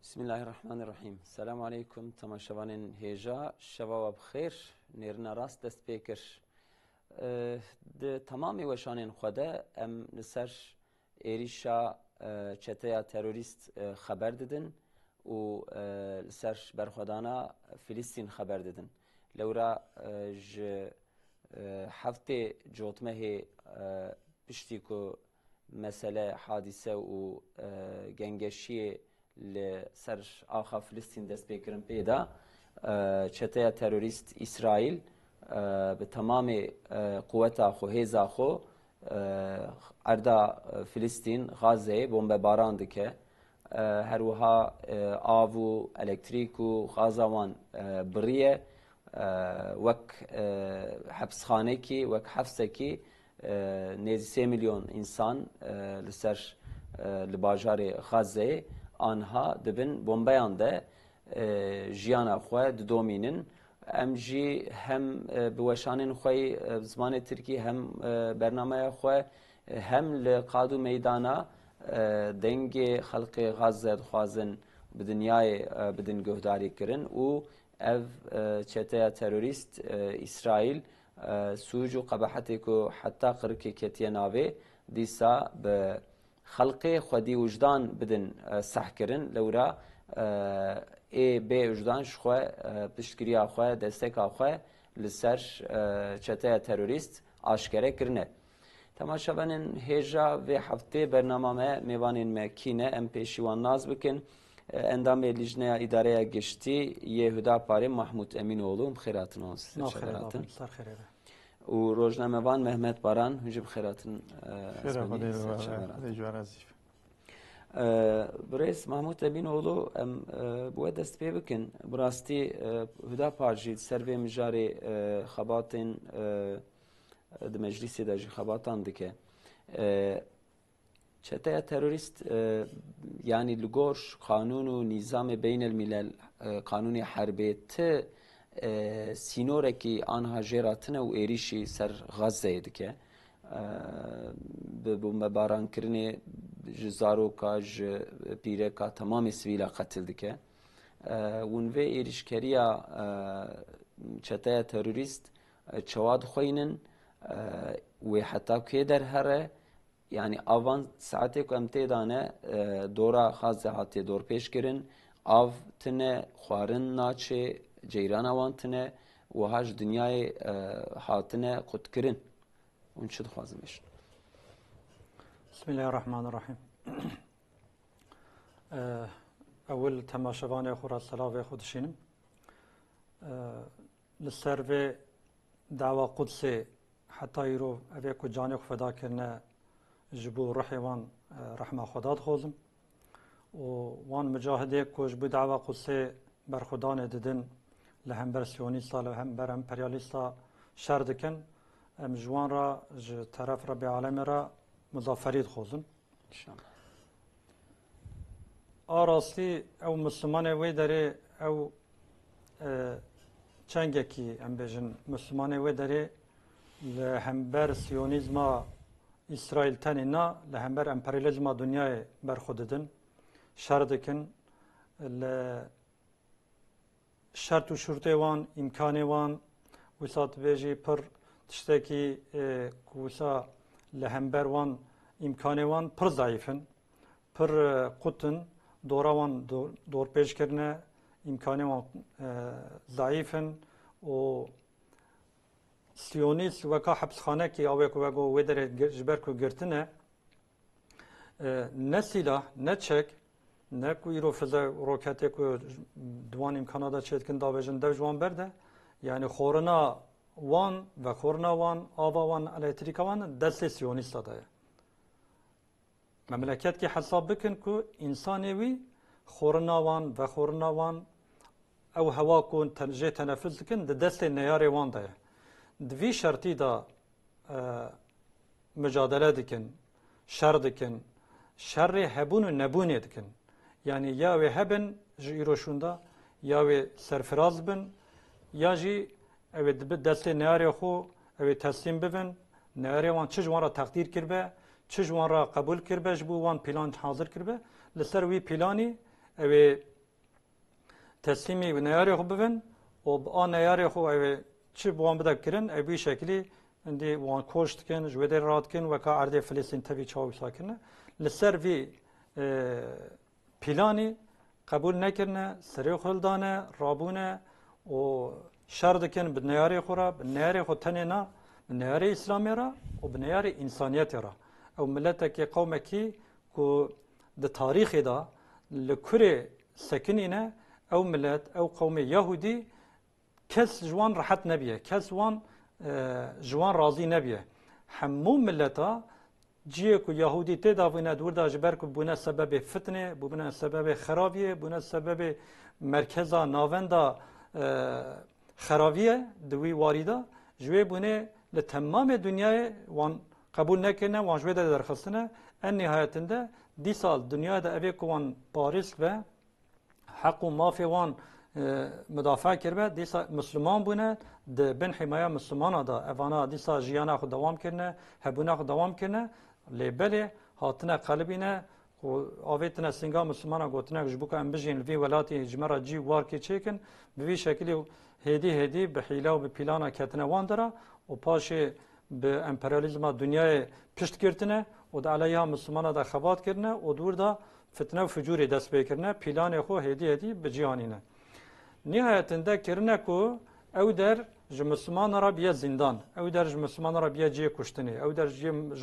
Bismillahirrahmanirrahim. Selamun aleyküm. Tamaşavanın heja. Şeva ve bxir. Nerina rast dest pekir. De tamamı veşanın xwede em li ser êrişa çeteya terörist xeber didin û li ser berxwedana Filîstîn xeber didin. Lewra ji heftê cotmehê piştî ku mesele hadise û gengeşiyê li ser axa Filîstîn dest pêkirin pêda çeteya terörist İsrail bi tamamê quweta xwe hêza xwe erda Filîstîn Gazeyê bombebaran dike. Her wiha av û elektrîk û xaza wan biriye wek hepsxanekî wek hefsekî nêzî 3 milyon insan li ser li bajarê Gazeyê anha dibin bombeyan de jiyana xwe didomînin. Em jî hem bi weşanên xwe zimanê Tirkî hem bernameya xwe hem li qad û meydana dengê xelkê Gaze dixwazin bi dinyayê bidin guhdarî kirin û ev çeteya terörîst İsrail sûc û qebehetê ku heta qirikê ketiye navê dîsa bi xelkê xwedî wijdan bidin seh kirin. Lewra bê wijdan ji xwe piştgiriya xwe desteka xwe li ser çeteya terörîst aşkere kirine. Temaşevanên hêja vê heftê bernama me mêvanên me kîne em pêşî wan naz bikin. Endamê Lijneya İdareya Giştî yê Hüdaparê Mahmud Emînoğlu bixêr hatin û rojnamevan Mehmet Baran hûn jî bixêr hatin. Birêz Mahmud Emînoğlu em bi we dest pê bikin. Bi rastî Hüdapar jî ser vê mijarê xebatên di meclisê de jî xebatan dike. Çeteya terörist yani li gor kanûn û nîzamê beynelmîlel kanûnê herbê ti sînorekî anha jêra tune û êrişî ser Gazeyê dike. Bi bombebarankirinê ji zaroka ji pîreka tamamê sivîla qetil dike. Hûn vê êrişkeriya çeteya terörîst çawa dixweynin wê heta kê derhere yani avan saetê ku em tê dane dora Xazê hatiye dorpêş kirin, av tune, xwarin naçe, ceyrana wan tune, wiha ji dinyayê hatine qutkirin. Hûn çi dixwazin bêjin? Bismillahirrahmanirrahim. Ewil temaşevanê xwe ra selavê xwe dişînim. Li ser vê dawa Qudsê heta îrov evê ku canê xwe feda kirine ji bo rihê wan rehma Xweda dixwazim û wan mücahidê ku ji bo dawa Qudsê berxwedanê didin li hember Siyonîsta li hember emperyalîsta şer dikin. Em ji wan ra ji teref Rebbê Alemê ra muzafferî dixwazim. A rastî ew Müslümanê wê derê ew çengekî em bêjin Müslümanê wê derê li hember Siyonîzma İsrail tenê na li hember emperyalizma dunyayê berxwe didin, şer dikin, li şert û şurtê wan, îmkanê wan wisa dibêjî pir tiştekî ku wisa li hember wan îmkanê wan pir zayîfin, pir qutin, dora wan dorpêş kirine, îmkanê wan zayîfin û Siyonîst weka hepsxanekî awê ku vego wê derê ji ber ku girtine ne sîlah, ne çek, ne ku îro fize roketê ku di wan îmkana da çêdikin dabêjin dev ji wan berde. Yani xorina wan ve xorina wan, ava wan, elektrîka wan destê Siyonîsta da ye. Memleketî hesab bikin ku însanê wî xorina wan ve xorina wan ew hewa ku jê teneffüs dikin di destê neyarê wan da ye. Di vî şertî da mücadele dikin, şer dikin, şerrê hebûn û nebûnê dikin. Yani ya wê hebin ji îroşûnda, ya wê serfiraz bin, ya jî ew ê dibe destê neyarê xwe ew ê teslîm bibin, neyarê wan çi ji wan ra teqdîr kirbe, çi ji wan ra qebûl kirbe, ji bo wan pîlan hazir kirbe, li ser wî pîlanî ew ê تسلیمی و نیاری خو ببین و با نیاری خو اوی چی بوان بده کرن اوی شکلی اندی وان کوشت کن جوده راد کن و که عرض فلسطین تبی چاوی ساکنه لسر وی پیلانی قبول نکرنه سری خلدانه رابونه و شر دکن به نیاری خورا به نیاری خو تنه نه به نیاری اسلامی را و به نیاری انسانیت را او ملت که قوم کی که ده تاریخ دا لکره سکنینه او ملت او قوم یهودی کس جوان راحت نبیه کس جوان راضی نبیه همو ملتا جیه که یهودی تیدا بونه دور دا جبر که بونه سبب فتنه بونه سبب خرابیه بونه سبب مرکزا ناوندا خرابیه دوی واریدا جوی بونه لتمام دنیای وان قبول نکنه وان جوی دا درخستنه ان نهایتنده دی سال دنیا دا اوی که وان پاریس و حق و مافی وان مدافع کرده دیسا مسلمان بونه ده بن حمایه مسلمان دا اوانا دیسا جیانا خود دوام کرنه هبونا خود دوام کرنه لیبله هاتنه قلبینه و آویتنه سنگا مسلمان گوتنه جبوکا ام بجین لوی ولاتی جمرا جی وار کی چیکن بوی شکلی هدی به حیله و به پیلانا کتنه وان داره و پاشه به امپریالیزم دنیای پشت کرتنه و ده علیه مسلمان دا خبات کرنه و دور دا فتنه و فجوری دست بکرنه پیلان خو هدی به جیانینه نهایتنده کرنه کو او در مسلمان را بیا زندان او در مسلمان را بیا جی کشتنی او در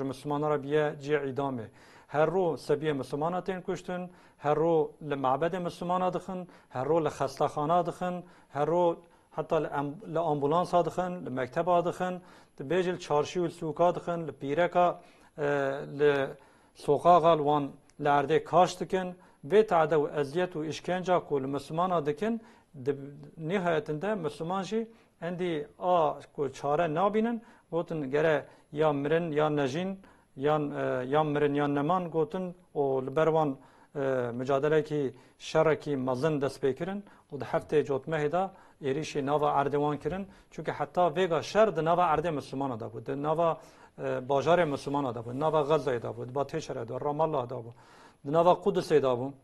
مسلمان را بیا جی اعدامه هر رو سبیه مسلماناتین کشتن هر رو لمعبد مسلمانات دخن هر رو لخستخانه دخن هر رو حتی لامبولانس دخن لمکتب دخن بیجل چارشی و سوکا دخن لپیرکا لسوقاقا لوان لعرده کاشت کن و تعده و ازیت و اشکنجا کل مسلمان دکن نهایتنده مسلمان جی اندی کو چاره نابینن گوتن گره یا مرن یا نجین یا مرن یا نمان گوتن و لبروان مجادله کی شر کی مزن دست بکرن و ده هفته جوتمه دا ایریشی ناوا اردوان کرن چونکه حتی ویگا شر ده ناوا ارده مسلمان دا بود ده ناوا باجار مسلمان دا بود ناوا غزه دا بود باتشره دا رام الله دا بود ده ناوا قدس دا بود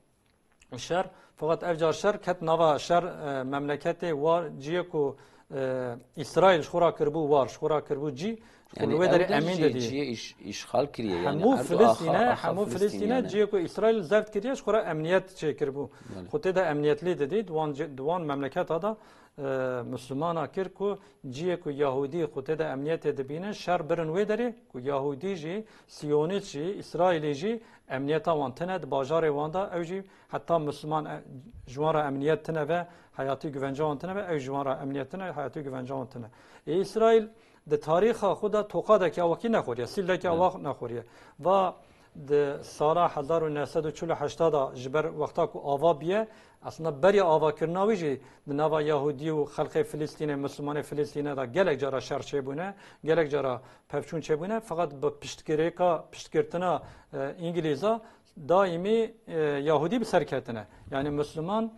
شر فقط افجار شر کت نوا شر مملکت وار جیه کو اسرائیل شورا کربو وار شورا کربو جی یعنی داری امین دادی جیه اشغال کریه همو فلسطینه جیه کو اسرائیل زفت کریه شورا امنیت چه کربو خود ده امنیت لی دادی دوان مملکت هدا مسلمان کر کو جیه کو یهودی خود ده امنیت دبینه شر برن وی داری کو یهودی جی سیونیت جی اسرائیلی جی امنیت وان تنه باجار واندا او جی حتی مسلمان جوان را امنیت تنه و حیاتی گونجه وان تنه و او جوان را امنیت تنه حیاتی گونجه وان تنه اسرائیل ده تاریخ خود توقع که اوکی نخوریه سیل که اوک نخوریه و ده سال 1948 جبر وقتا کو آوا بیه اصلا بری آوا کرناوی جی ده نوا یهودی و خلق فلسطین مسلمان فلسطین دا گلک جارا شر چه بونه گلک جارا پفچون چه بونه فقط با پشتگرتنا انگلیزا دائمی یهودی بسر کتنه یعنی مسلمان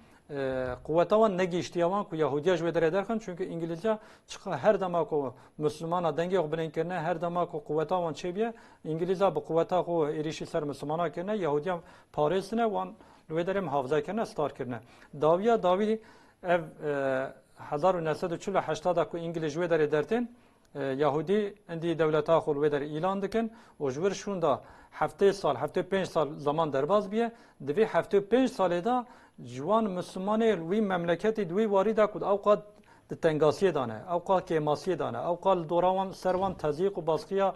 قوتوان نگیشتیوان کو یهودیاش و در درخن چون که انگلیزا هر دما کو مسلمانا دنگی خو بلین کنه هر دما کو قوتوان چه بیه انگلیزا به قوتا خو ایریشی سر مسلمانا کنه یهودیا پاریس نه وان لو در محافظه کنه استار کنه داوی اف 1948 کو انگلیز و در درتن یهودی اندی دولتا خو و در اعلان دکن و جور شوندا هفته 5 سال زمان درباز بیه دوی هفته 5 سال دا جوان مسلمانه وی مملکتی دوی واریدا کود اوقات تنگاسی دانه اوقات کماسی دانه اوقات دوروان سروان تزیق و باسقیا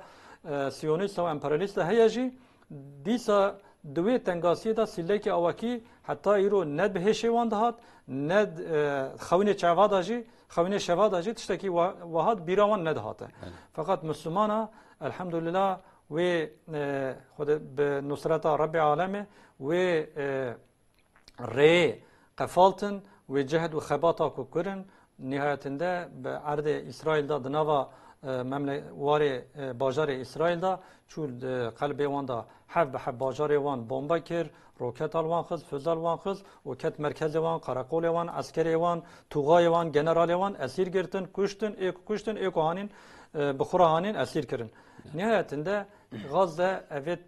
سیونیست و امپریالیست هیجی دیسا دوی تنگاسی دا سیله که اواکی حتی ایرو ند بهشوان دهات ند خوین چوادا جی خوین شوادا جی تشتکی وهات بیراوان ندهاته فقط مسلمانا الحمدلله و خود به نصرت رب العالمین و ری قفالتن و جهد و خباتا کو کرن نهایتنده به عرض اسرائیل دا دنوا وار باجار اسرائیل دا چول قلب وان دا حب به حب باجار وان بمب کر روکت وان خز فضل وان خز و کت مرکز وان قراقول وان عسکری وان توغای وان جنرال وان اسیر گرتن کشتن ایکو هانین بخورا هانین اسیر کرن نهایتنده غزه اوید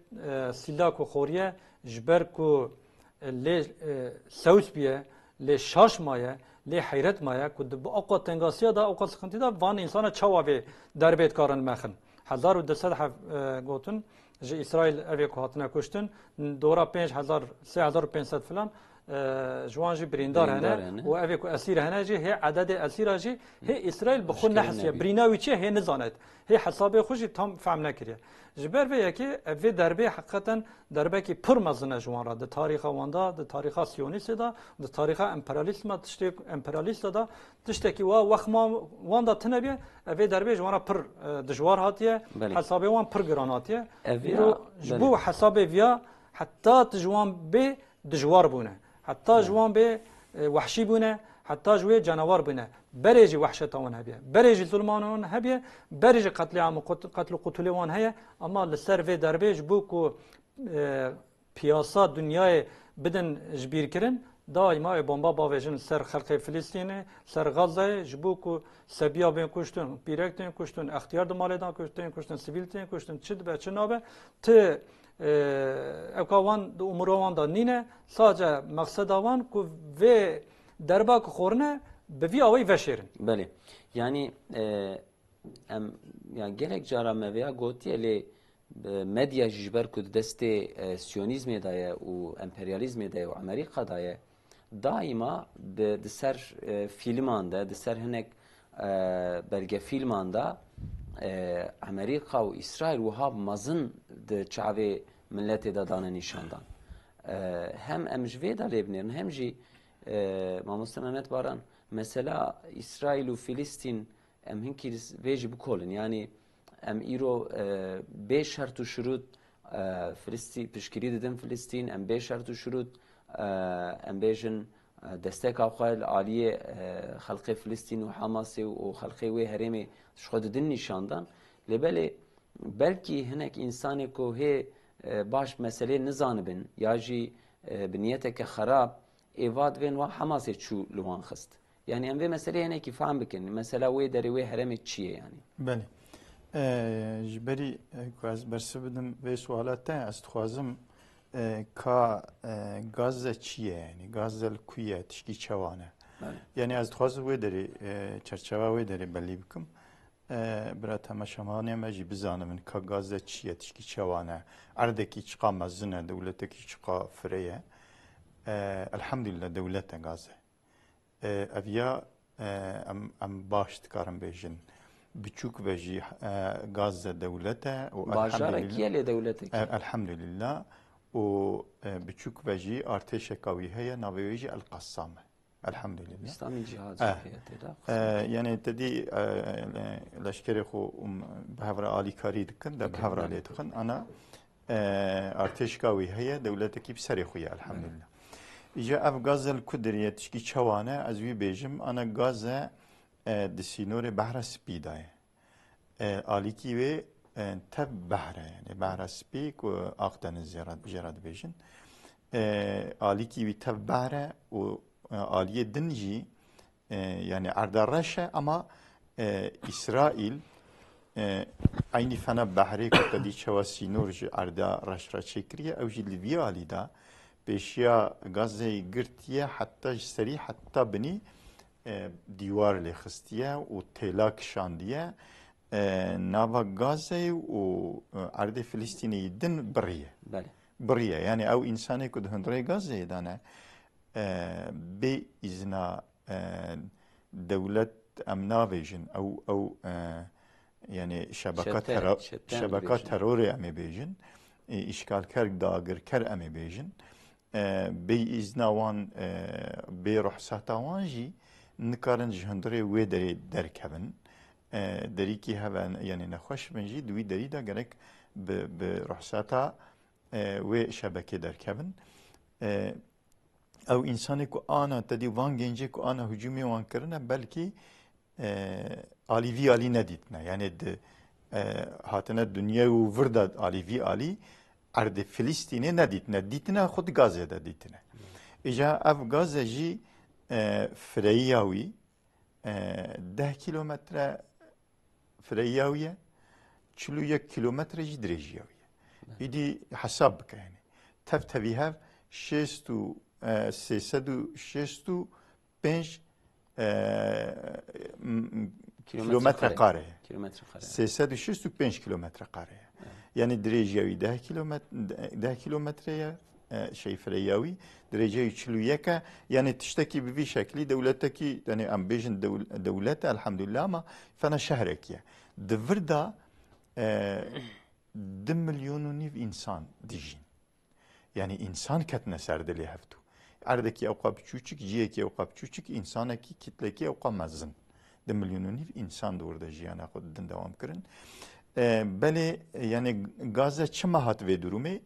سلاک و خوریه جبر کو لی سوس بیه لی شاش مایه لی حیرت مایه کد با اوقات تنگاسیا دا اوقات سخنتی دا وان انسان چاوی در بیت کارن مخن 1200 گوتن جی اسرائیل اوی که هاتنه کشتن دورا 5000 3500 فلان جوان جی بریندار هنه و اوی که اسیر هنه جی هی عدد اسیر جی هی اسرائیل بخون نحسیه بریناوی چیه هی نزاند هی حسابه خوشی تام فهم نکریه جبر به یکی اوی دربه حقیقتا دربه کی پر مزنه جوان را ده تاریخ واندا ده تاریخ سیونیست دا ده تاریخ امپریالیسم تشتی امپریالیست دا تشتی کی وقت ما واندا تنبیه اوی دربه جوان را پر دجوار هاتیه حسابه وان پر گراناتیه ایرو جبو حسابه ویا حتی تجوان به دجوار بونه حتی جوان به وحشی بونه حتی جوی جانور بونه بريجي وحشة وان هبيه بريجي ظلمان وان هبيه بريجي قتل عام قتل قتل وان هي اما للسر دربيج بوكو بياسا دنياي بدن جبير كرن دائما بومبا باوجن سر خلق فلسطين سر غزه جبوكو سبيا بين كشتن بيركتن كشتن اختيار دمالدان كشتن سيفيلتين كشتن تشد به چنابه ت اكوان امروان دا نينه ساجه مقصد وان کو و درباك خورنه بوی آوی وشیرن. بله. یعنی ام yani gerek jarame veya gotiye le medya jibber kud deste siyonizme daye u emperyalizme daye u Amerika daye daima de ser filmanda de ser hinek belge filmanda Amerika u İsrail u hab mazın de çave milleti da dana nişandan. Hem emjve da lebnerin hem ji Mamusta Mehmet Baran mesela İsrail ve Filistin em hinki veji bu kolun yani em iro beş şartı şurut Filistin pişkiri dedim Filistin em beş şartı şurut em bejin destek avxal aliye halkı Filistin ve Hamas'ı ve halkı ve heremi şkodedin nişandan lebele belki hinek insanı ko he baş mesele nizanibin ya ji biniyete ke xarab evad ven ve Hamas'ı çu luan xist. Yani em ve mesele ne ki faham bikin. Mesela ve deri ve heremi çiye yani. Beli. Jiberi az bersebedim ve sualatta az tuazım ka Gazze çiye yani Gazze kuye tişki çavane. Yani az tuazı ve deri çerçeve ve deri belli bikim. Bira temaşamane meji bizanımın ka Gazze çiye tişki çavane. Ardeki çıka mazine devleteki çıka freye. Elhamdülillah devlete Gazze. Evya em baş dikarim bejin. Biçuk vejî Gazze devlete û elhamdülillah devlete. Elhamdülillah û biçuk vejî artêşeka wî heye navê wê jî El-Qassam e. Elhamdülillah. İslami cihad yani tedî leşkerê xwe bi hevra alîkarî dikin de bi hevra lê dikin ana artêşka wî heye devletekî bi serê xwe ye elhamdülillah. İja ev Gazze kudriye tişkî çawane ez wî bêjim ana Gazze di sînorê behra spî daye. Alîkî wê tev behre yani behra spî ku Akdeniz jêra dibêjin. Alîkî wî tev behre û aliyê din jî yani erda reş e ama İsrail aynı fena behrê ku tedî çawa sînor ji erda reş re çêkiriye ew jî li vî alî da peşiya Gazze'yi girtiye hatta seri hatta beni دیوار لخستیه و تلاک شاندیه نوا غزه و ارد فلسطینی دن بریه بریه یعنی او انسانی که دهندره غزه دانه به ازنا دولت امنا بیجن او yani şebekat terörü emi bejin işgalkar dagirkar emi bejin be iznawan be ruhsata wan jî nikarin ji hundirê wê derê derkevin derîkî heven yani nexweş bin jî di wî derî de gerek bi ruhsata wê şebekê derkevin ew însanê ku ana tedî van gencê ku ana hücumê wan kirine belkî alî vî alî nedîtine yani hatine dunya û vir de alî vî alî erdê Filistînê nedîtine dîtine xwe di Gazê de dîtine îja ev Gazze jî فرەییا wî 10 kilometre فرەییا wî ye 41 kilometre jî dirêjiya wî ye îdî hesab bike yani tev tevî hev 6 365 کیلومتر قاره 365 کیلومتر قاره یعنی درجه 10 کیلومتره شيء فرياوي درجة 41 يعني تشتكي بفي شكلي دولتك يعني ام بيجن دولتها الحمد لله ما فانا شهرك يا دفردا 2 مليون ونيف انسان ديجين يعني انسان كتنا سرد اللي هفتو عردك اوقا بچوچك جيك اوقا بچوچك انسانك كتلك اوقا مزن 2 مليون ونيف انسان دور دا جيانا خود دن دوام كرن بله يعني غازا چما هات في درومي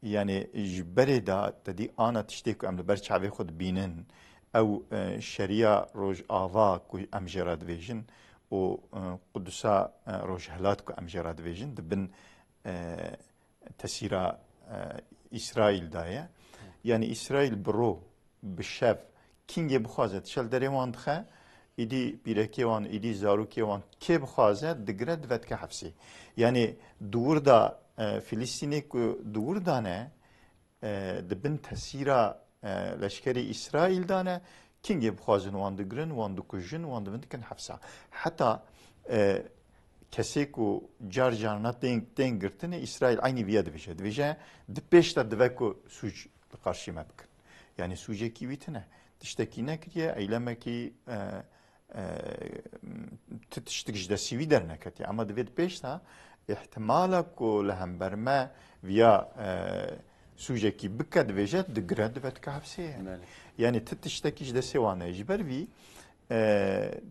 يعني جبري دا تدي انا تشتيكو ام برچاوي خود بينن او شريعه روج آوا كو ام جراد فيجن و قدسا روج هلات كو ام جراد فيجن دبن تسيرا اسرائيل دايا يعني اسرائيل برو بالشاف كينج بخازت شل دريوان دخه ایدی بیرکی وان ایدی زاروکی وان کی بخوازه دگرد ود که حفظی یعنی دور دا فلسطینی که دور دانه دبن تسیرا لشکری اسرائیل دانه کینگی بخوازن وان دگرن وان دکوژن وان دبن کن حفظه حتی کسی که جار جارنات دین گرتنه اسرائیل aynı viyad بشه دویجه دپیش تا دوکو سوج قارشی مبکن یعنی سوجه کی بیتنه تشتكي نكريا ايلما كي تشتكش دا سيوي درنا كتي اما دفيد بيشتا احتمالك لهم برما ويا سوجه كي بكا دفيجات دقرد دفت كحبسيه يعني تشتكيش دا سيوانا يجبر في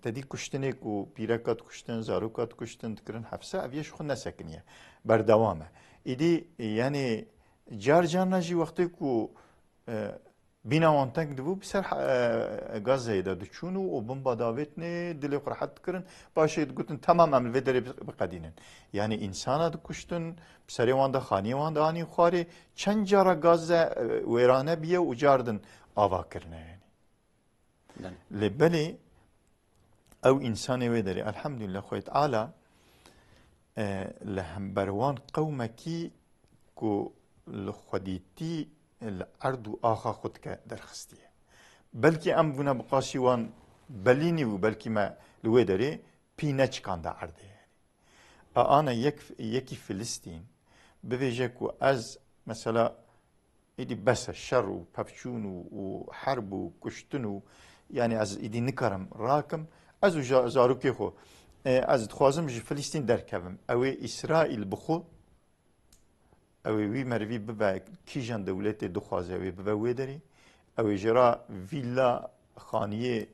تدي كشتنك و بيركات كشتن زاروكات كشتن تكرن حبسه افيش خو نسكنيه بردوامه ايدي يعني جار جانا جي وقتك و بينا وانتك دبو بسر غاز زيدا دچونو و بمبا داوتني دلي قرحت كرن باشي قلتن تمام عمل فيدري بقدينن يعني انسانا دكشتن بسري واندا خاني واندا اني خواري چند جارا غاز ويرانه بيه و جاردن آوا كرنه يعني لبلي او انساني ويدري الحمد لله خويت تعالى لهم بروان قومكي كو لخديتي الارض آخا خود که درخستیه بلکه ام بونا بقاسی وان بلینی و بلکه ما لوی داره پینه چکانده عرده آنا یکی فلسطین بویجه که از مثلا ایدی بس شر و پفچون و حرب و کشتن و یعنی از ایدی نکارم راکم از زارو که خو از تخوازم جی فلسطین درکبم اوی اسرائیل بخو اوی وی مروی ببا کیجان دولت دخوازه اوی ببا وی داری اوی جرا ویلا خانیه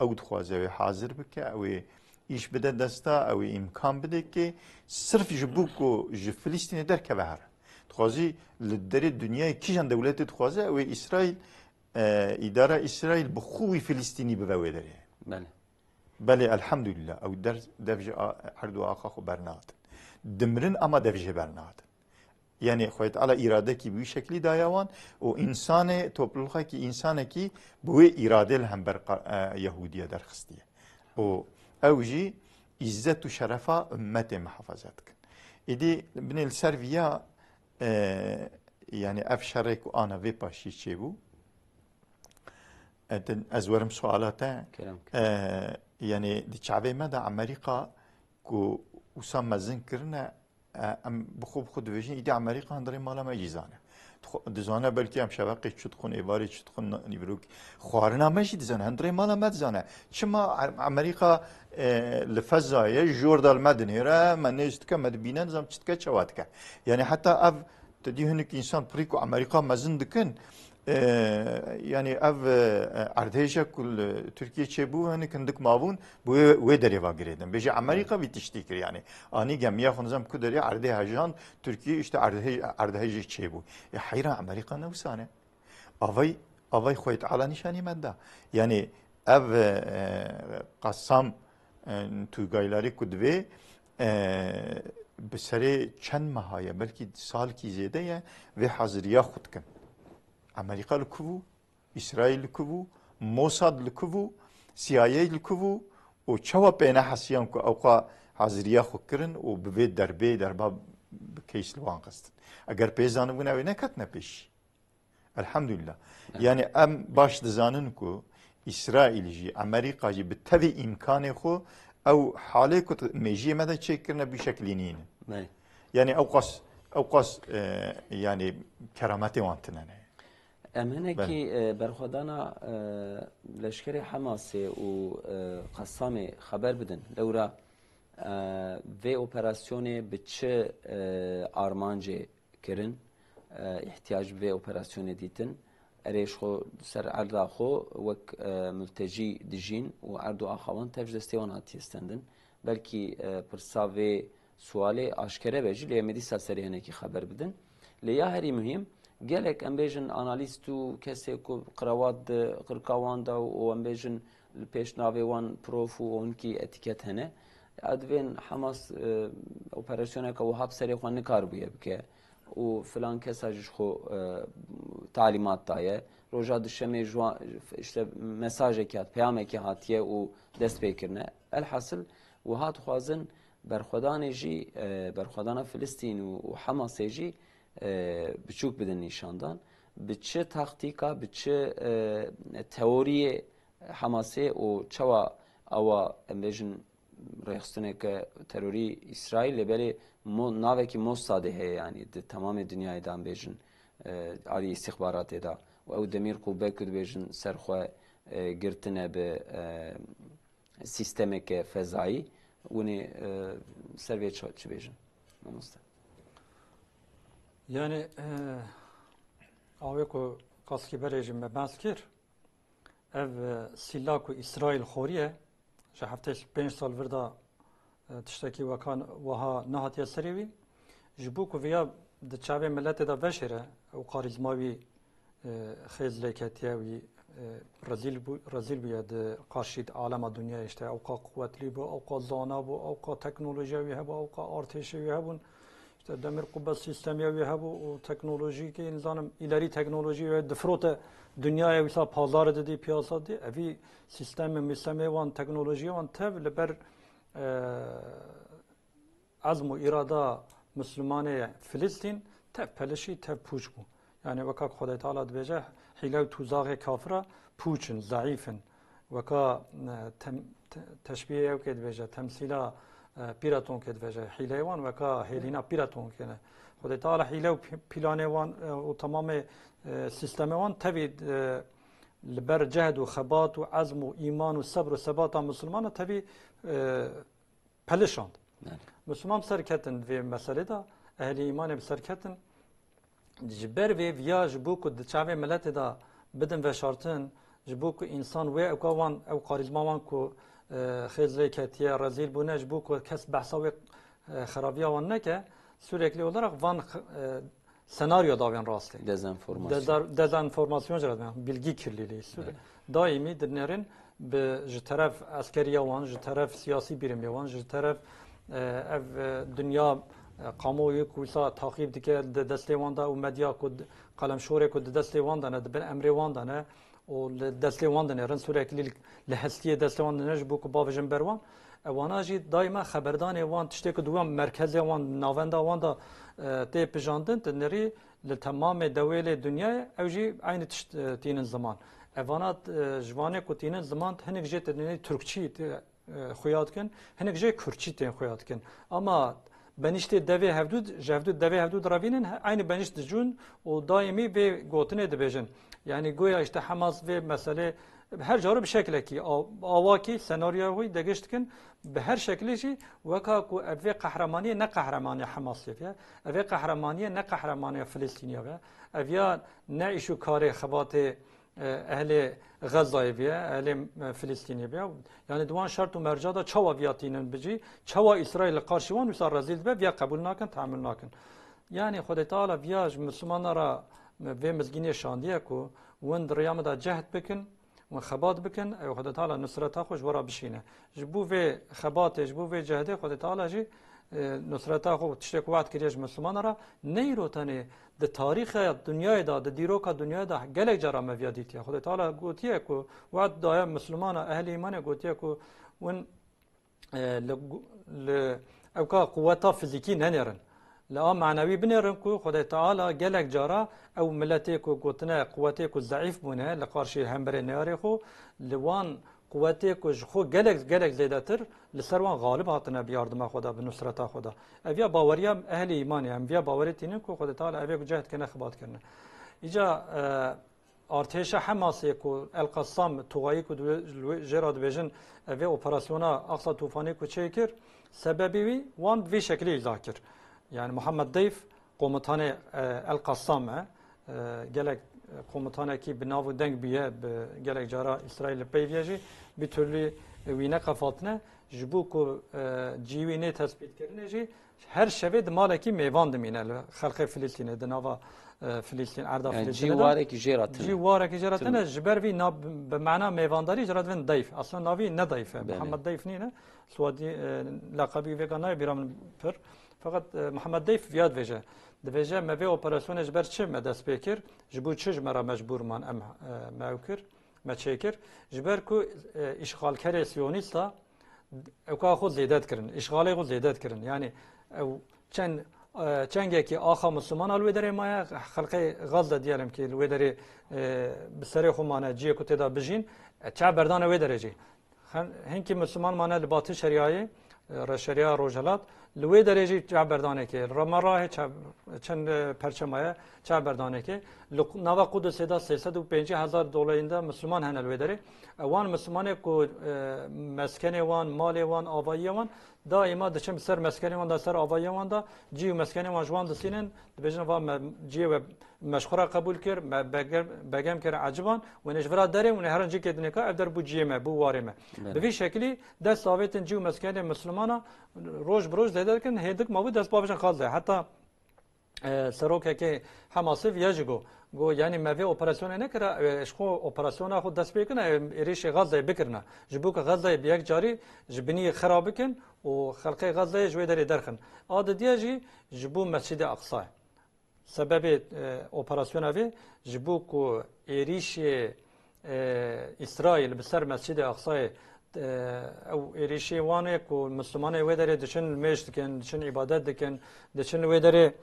او دخوازه اوی حاضر بکه اوی ایش بده دستا اوی امکان بده که صرف جبو کو جی فلسطین در که بهر دخوازی لدری دنیای کیجان دولت دخوازه اوی اسرائیل اداره اسرائیل بخوی فلسطینی ببا وی داری بله الحمدلله او در هردو آخا خو برناد دمرن اما دفجه برناد يعني خويت على اراده كي بي شكلي دايوان و انسان توبلخه كي انسان كي بوي اراده لهم بر يهوديه درخستيه و اوجي عزت و شرفه امه محافظتك ايدي بن السرفيا يعني افشرك انا في باشي تشيبو ازورم سوالاته يعني دي شعبي مدى امريكا كو وسام مزن كرنا ام بخوب خود وجين ايدي امريكا هندري مالا ما يجيزانه دزانه بلكي ام شبقي تشتخون ايباري تشتخون نيبروك خوارنا ماشي دزانه هندري مالا ما دزانه شما امريكا لفزايه جوردال مدني را منيستك مدبينا نظام تشتكا شواتك يعني حتى اف تدي هنك انسان بريكو امريكا مزن دكن يعني اف اردهجا كل تركيا تشبو هنك عندك ماون بو ودري واغريدن بيجي امريكا بتشتكر يعني اني جميع خنزم كدري اردهجان تركيا işte اردهجا تشبو حيرة امريكا نوسانه اوي خويت على نشاني مده يعني اف قسم تو گایلاری کدوه بسری چند ماهایه بلکه سال کی زیاده یه و حاضریا خود کن امریکا لکوو اسرائیل لکوو موساد لکوو CIA لکوو و چوا بینه حسیان که اوقا حاضریا خود کرن و به دربه دربا کیس لوان قصد اگر پیزانه بونه و نکت نپیش elhamdülillah. Yani em baş dizanın ku İsrail jî Amerika jî bi tevî imkanê xwe ew halê ku mejiyê me de çêkirine bir şeklî nîne. Yani ew qas yani kerametê wan tune ne. Em hinekî berxwedana leşkerê Hemasê û Qessamê xeber bidin lewra vê operasyonê bi çi armancê kirin, ihtiyac vê operasyonê dîtin, erêş xwe ser erda xwe wek mültecî dijîn û erdo axawan tev ji destê wan hatiye stendin. Belkî pirsa vê sualê aşkere be jî lê em ê dîsa serê hinekî xeber bidin. Lê ya herî mühim gelek em bêjin analîst û kesê ku qirawat di qirka wan da û em bêjin li pêş navê wan prof û hinkî etîket hene. Edvên Hemas operasyoneka wiha bi serê xwe nikarbûye bike û filan kesa ji xwe talîmat daye. Roja dişemê işte mesajekî hat, peyamekî hatiye û dest pê kirine. Elhasil wiha dixwazin berxwedanê jî berxwedana Filistîn û Hemasê jî biçûk bidin nîşandan. Bi çi taktîka, bi çi teoriyê Hemasê û çawa ewa em bêjin rêxistineke terorî İsraîl lêberê navekî Mossadê heye yani di temamê dünyayê de em bêjin alî istixbaratê da û ew demîr qûbe ku dibêjin ser xwe girtine bi sîstemeke fezayî hûnê ser vê çi bêjin? Mamoste. Yani avê ku kaskî berê jî me behs kir, ev sîla ku İsraîl xoriye ji heftê 5 sal vir da tiştekî wiha nehatiye serê wî ji bo ku vêya di çavê milletê de veşêre ew karizma wî xêz lêketiye wî rezîl bûye di qarşî alema dunyayê işte ew qa quwetlî bû, ew qa zana bû, ew qa teknolojiya wî hebû, ew qa artêşê wî hebûn. İşte demir kubbe sistemiye ve bu teknoloji ki insanım ileri teknoloji ve difrote dünyaya mesela pazar dedi piyasa dedi evi sistemi miseme van teknoloji van tev leber azmu irada Müslümane Filistin tev peleşi tev puç bu. Yani vaka Xuday Teala dibece hilav tuzağı kafira puçun zayıfın vaka teşbihe yok edibece temsila پیراتون که دوجه حیلهوان و که هلینا پیراتون کنه خود تعالی حیله و پیلانوان و تمام سیستموان تبید لبر جهد و خبات و عزم و ایمان و صبر و ثبات مسلمان تبی پلشاند مسلمان سرکتن و مسئله دا اهل ایمان بسرکتن جبر و ویاج بو که دچاوی ملت دا بدن و شرطن جبو که انسان و اوکوان او کاریزماوان که خیزلی کتیه رزیل بونج بو که کس بحثاوی خرابیه وان نکه sürekli olarak van senaryo davran rastlayın. Dezenformasyon jaradan bilgi kirliliği sürekli. Daimi dinlerin ji taraf askeriye wan, ji taraf siyasi birim wan, ji taraf ev dünya kamuoyu kuysa takip dike de destê wan da û medya ku qalemşorê ku de destê wan da ne dibin emrê wan da ne û li destê wan da ne rin sürekli li hestiyê destê wan da ne ji bo ku bavêjin ber wan ewana jî daima xeberdanê wan tiştê ku duwan merkezê wan navenda wan da tê pijandin tu nerî li temamê dewêlê dünyayê ew jî aynı tişt tînin ziman evana ji wanê ku tînin ziman hinek jê tenê Türkçî xuya dikin hinek jê Kürtçî tên xuya dikin ama beniştê devê hevdû ji devê hevdû diravînin aynı beniş dijûn û daimî vê gotinê dibêjin yani goya işte Hamas vê meselê her carı bir şekilde avaki senaryo huy degeştkin be her şekilde jî veka ku ev kahramaniye ne kahramaniye Hamas'ye ya ev kahramaniye ne kahramaniye Filistin'ye ya ev ya ne işu kare xebatê ehli Gaza'yê ya ehli Filistin'ye ya yani duan şart û merca da çawa viyatînin bicî çawa İsrail'e karşı wan wisa rezil be ya kabul nakin tahammül nakin yani Xuday Teala viyaj Müslümanlara ve mezginiye şandiye ku wend riyamı da cehd bikin وخبات بکن او خدا تعالی نصرت خوش ورا بشینه جبو و خبات جبو و جهده خدا تعالی جی نصرت خو تشک وعد کریج مسلمان را نیروتنه د تاریخ دنیای دا د دیروکا دنیای دا گله جرا مویادیت خدا تعالی گوتیه کو وعد دایا مسلمان اهل ایمان گوتیه کو ون ل اوکا قوتا فیزیکی ننرن لا معنوي بنرن كو خدای تعالی گلک جارا او ملتی کو گوتنه قوتی کو ضعیف بونه لقارشی همبر نیاری خو لوان قوتی کو خو گلک زیادتر لسروان غالب هاتنه بیاردما خدا به نصرت خدا اویا باوریا اهل ایمانی هم بیا باوری تینن کو خدای تعالی اویا جهد کنه خبات کنه ایجا ارتش حماسی کو القسام توغایی کو جراد بجن اویا اپراسیونا اقصا طوفانی کو چیکر سببی وان وی شکلی ذاکر yani Muhammed Deyf komutanı El-Qassam gelek komutanı ki binavu denk biye gelek cara İsrail peyviyeji bir türlü vine kafatına jibu ku civine tespit kerineci her şeve de malaki mevan demine halkı Filistin'e de nava Filistin arda Filistin'e civareki jeratına civareki jeratına jiber vi be mana mevandari jeratven Deyf aslında navi ne Deyf Muhammed Deyf ne suadi lakabi veganay biram per fakat Muhammed Deyf viyad veje. Veje me ve operasyonu jber çi me dest pekir, jibu çi jmera mecbur man em mevkir, me çekir. Jber ku işgalker siyonista evka xud zedet kirin, işgali xud zedet kirin. Yani çengeki axa Müslüman al vedere maya halkı Gazze diyelim ki vedere biseri xumana ciye ku teda bijin, ça berdane vedereci. Henki Müslüman mana li batı şeriayı شریعه روجلات لوی درجه چه بردانه که رمراه چند پرچمایه چه بردانه که نوا قدس دا 350,000 دلارینده مسلمان هنل لوی داره وان مسلمانه کو مسکن وان مال وان آوایی وان دائما دچم سر مسکن وان دا سر آوایی وان دا جیو مسکن وان جوان دسینن بجن وان جیو مشخوره قبول کر بگم کر عجبان و نشورا داره و هر جی که دنیا افدر بو جیمه بو وارمه به وی شکلی دست آویتن جیو مسکن مسلمانا روز بروز دیده کن هیدک ماوی دست باوشن خالده حتی سروکه که حماسی ویاجگو گو یعنی موی اپراسیون نکره اشخو اپراسیون خود دست بکنه ایریش غزه بکرنه جبو که غزه بیک جاری جبنی خراب کن و خلق غزه جوی داری درخن آد دیجی جبو مسجد اقصا سبب اپراسیون اوی جبو که ایریش اسرائیل بسر مسجد اقصا او ایریشی وانه که مسلمان وی داره دچن میش دکن دچن عبادت دکن دچن وی داره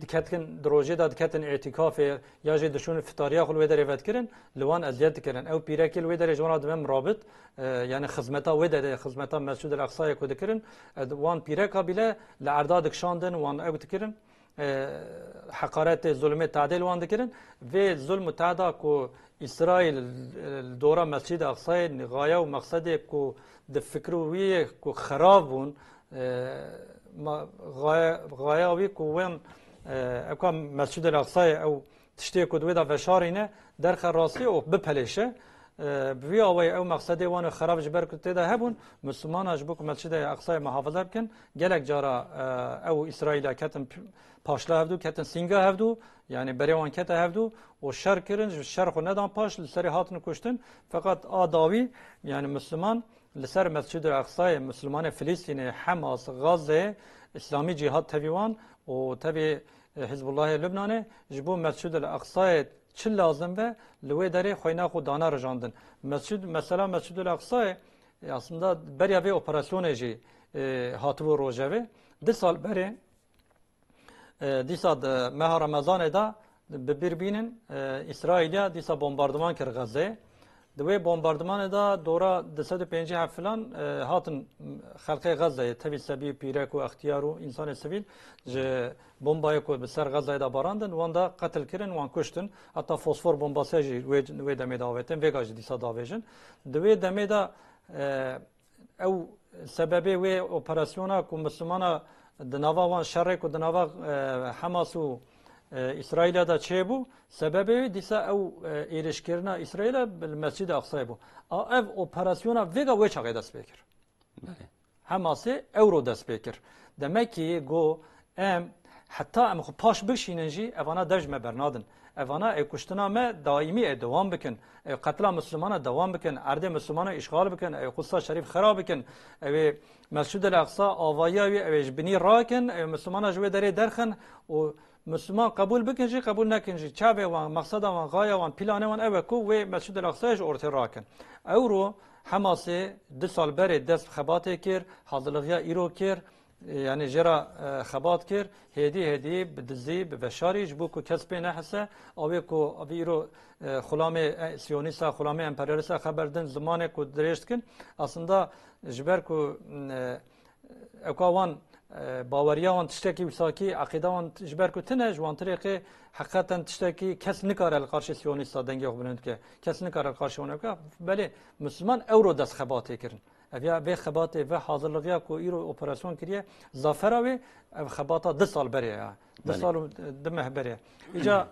دکتن دروجه داد دکتن اعتکاف یا جد دشون فطاریه خل وی داره ود کردن لوان ازیاد کردن او پیرکل وی داره جوان آدم رابط یعنی خدمتا وی داره خدمتا مسجد الاقصا کد کردن وان پیرکا بیله لعرداد کشاندن وان او کردن حقارت ظلم تعدیل وان دکردن و ظلم تعدا کو اسرائیل دوره مسجد اقصا غایه و مقصد کو د فکرویه کو خرابون غایه وی کو وین اکم مسجد الاقصا او تشتی کو دویدا فشارینه در خراسی او بپلشه بوی اوی او مقصد وان خراب جبر کته ده هبون مسلمان اجبوک مسجد اقصا محافظه بکن گلک جارا او اسرائیل کتن پاشلا هفدو کتن سینگا هفدو yani berevan kete hevdu o şer kirin şer xo nedan paş liseri hatını kuştun fakat adavi yani Müslüman liser Mescid-i Aksa'yı Müslüman Filistin'e Hamas Gazze İslami Cihad tevivan o tabi Hizbullah Lübnan'e jibu Mescid-i Aksa'yı çil lazım ve lüve deri xoyna xo dana rajandın mesela Mescid-i Aksa'yı aslında beriya ve operasyonu ji hatuvu rojeve di sal beri دیسا ماه رمضان دا ببربینن اسرائیلیا دیسا بمباردمان کر غزه دوی بمباردمان دا دورا 250 فلان هاتن خلق غزه تبی سبی پیرک و اختیار و انسان سیویل ج بمبای کو بسر غزه دا باراندن وان دا قتل کردن وان کشتن حتی فسفر بمباساجی وی دمه داوتن وگاج دیسا داویجن دوی دمه دا او سبب وی اپراسیونا کو مسلمانا دنوا وان شر کو دنوا حماس و اسرائیل دا چه بو سبب دیسا او ایرشکرنا اسرائیل بالمسجد اقصا بو اف اپراسیونا وگا و چاقه دست بکر حماس اورو دست بکر دمکی گو ام حتی ام خو پاش بشیننجی اوانا دجمه برنادن اوانا کشتنا ما دائمی دوام بکن قتل مسلمان دوام بکن ارد مسلمان اشغال بکن قدس شریف خراب بکن مسجد الاقصا آوایا و بنی راکن مسلمان جوی داره درخن و مسلمان قبول بکنجی قبول نکنجی چه وان مقصد وان غایه وان پلان وان او کو و مسجد الاقصا اورت راکن اورو حماس 2 سال بر دست خبات کر حاضریا ایرو کر يعني جرا خبات كر هدي بدزي ببشاري جبوكو كسبي نحسه أويكو أبيرو خلامي سيونيسا خلامي امبرياليسا خبردن زمانه كو دريشتكن أصلا جبركو أكوان باوریا وان تشتکی وساکی عقیده وان جبرکو تنه جوان طریقه حقیقتا تشتکی کس نکاره القارش سیونیستا دنگی خوبنند که کس نکاره القارش اونه که بله مسلمان اورو دست خباته کرن اویا به خباته و حاضرلقیا کو ایرو اپراسیون کریه زافراوی خباتا 2 سال بریه 2 سال دمه بریه ایجا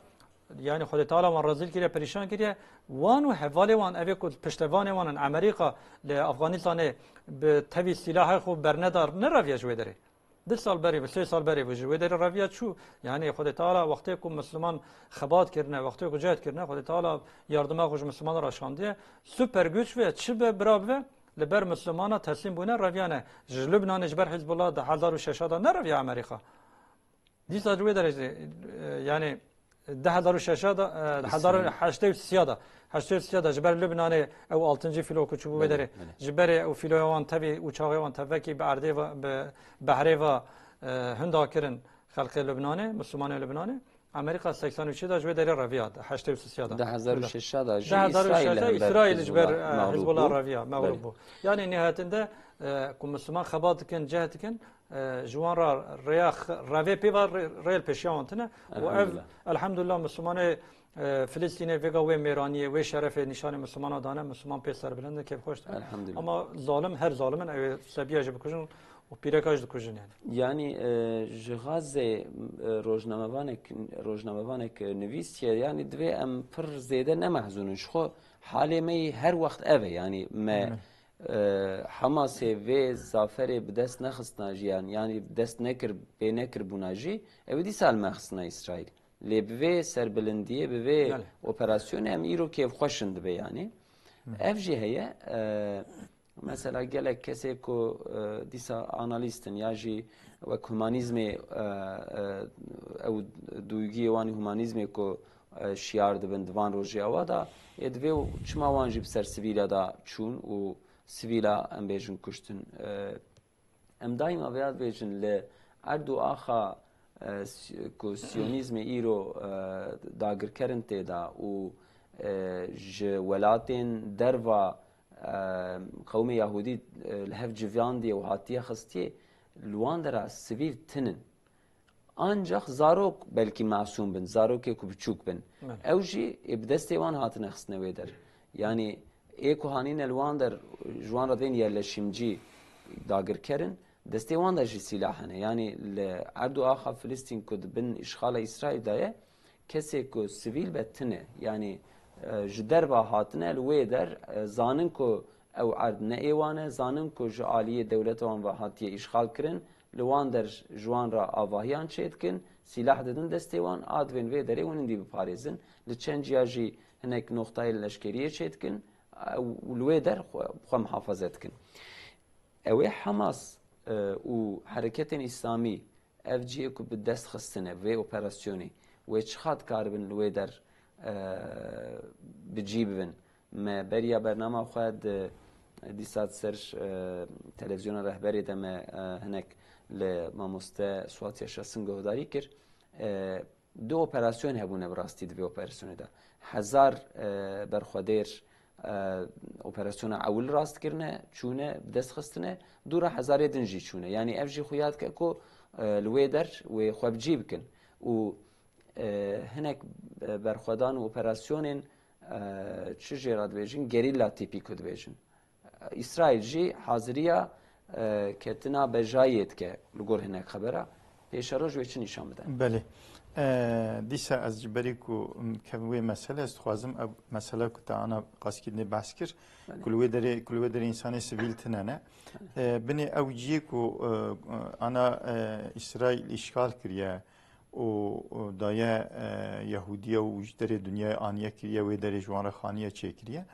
يعني خود تعالى وان رازيل كريا پريشان كريا وان وحوالي وان اوي كو پشتواني وان امريكا لافغانستان بتوي سلاح خو برندار نرويا جوي دري 2 سال بري و 3 سال بري و جوي دري رويا شو يعني خود تعالى وقتی کو مسلمان خبات کرنه وقتی کو جهاد کرنه خود تعالى يردما خوش مسلمان را شانديه سوپر güç ve çibe brave لبر مسلمانا تسليم بونه رويانه لبنان جبر حزب الله ده 1600 نه رويا امريكا دي جوي دري يعني 1600 1800 جبر لبنان او 6 فيلو كوچو بدره جبر او فيلو وان تبي uçağı وان تفكي بعرده و بحره و هندا كرن خلق لبنان مسلمان لبنان امريكا 83 دا جبر در رويا 86 دا 1600 دا اسرائيل جبر حزب الله رويا مغلوب يعني نهايتinde كم مسلمان خبات كن جهت كن جوان را رياخ رافي بيفا ريل بيشيانتنا الحمد لله مسلمان فلسطين فيغا و ميراني و شرف نشان مسلمان دانه مسلمان پسر بلند كيف خوش اما ظالم هر ظالمن او سبيا جب كجن و بيركاج دكجن يعني جغاز روجنامه‌وانك نویسیه يعني دوی ام پر زیاده نمحزونش خو حاله می هر وقت اوه يعني ما حماس و زافر بدست نخستناجی يعني بدست نکر بینکر بوناجی او دی سال مخصنا اسرائیل لبوی سربلندیه بوی اپراسیون هم ایرو که خوشند به يعني افجی هیا مثلا گلک کسی کو دیسا آنالیستن یا جی و هومانیزم او دویگی وانی هومانیزم کو شیار دبن دوان روژی آوادا ادوی چما وانجی بسر سویلا دا چون و سویلا ام بیجن کشتن ام دائما بیاد بیجن ل اردو آخا کو سیونیزم ایرو داگر کرن تیدا و ج ولاتین دروا قوم یهودی لهف جویان دی و هاتیه خستی لوان درا سویل تنن ancak zarok belki masum bin, zarok eko buçuk bin. Evji ibdestevan hatın xsne veder. Yani eko hanin elvan der juan radin yerleşimci dagir kerin destevan da ji silahane. Yani le ardu axa Filistin kud bin işgala İsrail daye kese ko sivil betine. Yani jderba hatın el veder zanın ko ev ard ne evane zanın ko ji aliye devletan ve hatiye işgal kirin لوان در جوان را آواهیان چید کن سلاح دادن دستیوان آدوین وی داره ونن دی بپارزن لچن جیاجی هنک نقطه لشکریه چید کن ولوی در خو محافظت کن اوی حماس و حرکت اسلامی اف جی کو به دست خستنه و اپراسیونی و چخات کاربن لوی در بجیبن ما بریا برنامه خود دیسات سرش تلویزیون رهبری دم هنک لماموسته سواتیا شخصن گهداری کر دو اپراسیون هبونه براستی دو اپراسیون ده 1000 برخودیر اپراسیون اول راست کرنه چونه دست خستنه دوره 1000 دنجی چونه یعنی افجی خویات که کو لویدر و خوب جیب کن و هنک برخودان و اپراسیونن چه جرات بیشن گریلا تیپی کد بیشن اسرائیل جی حاضریه کتنا بجایت که لگور هنک خبره پیشروش ویچ نشان بده. بله. دیسا از جبری کو کمی مسئله است خوازم مسئله که تا آن قاسکیدنی بحث کرد کلوی در انسان سیویل تنانه بنی اوجی کو آنا اسرائیل اشغال کریه و دایا یهودیه و در دنیای آنیه کریه و در جوان خانیه چه کریه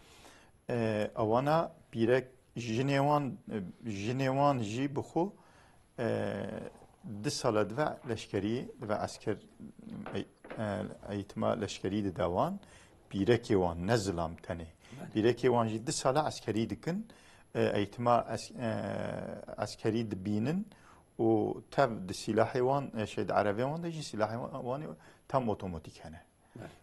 اوانا بیرک جنوان جی بخو 2 سال دو لشکری و عسکر ایتما لشکری دوان بیرکی وان نزلام تنه بیرکی وان جی 2 سال عسکری دکن ایتما عسکری دبینن وتب سلاحي وان شيد عربي وان دجي سلاحي وان تم اوتوماتيك هنا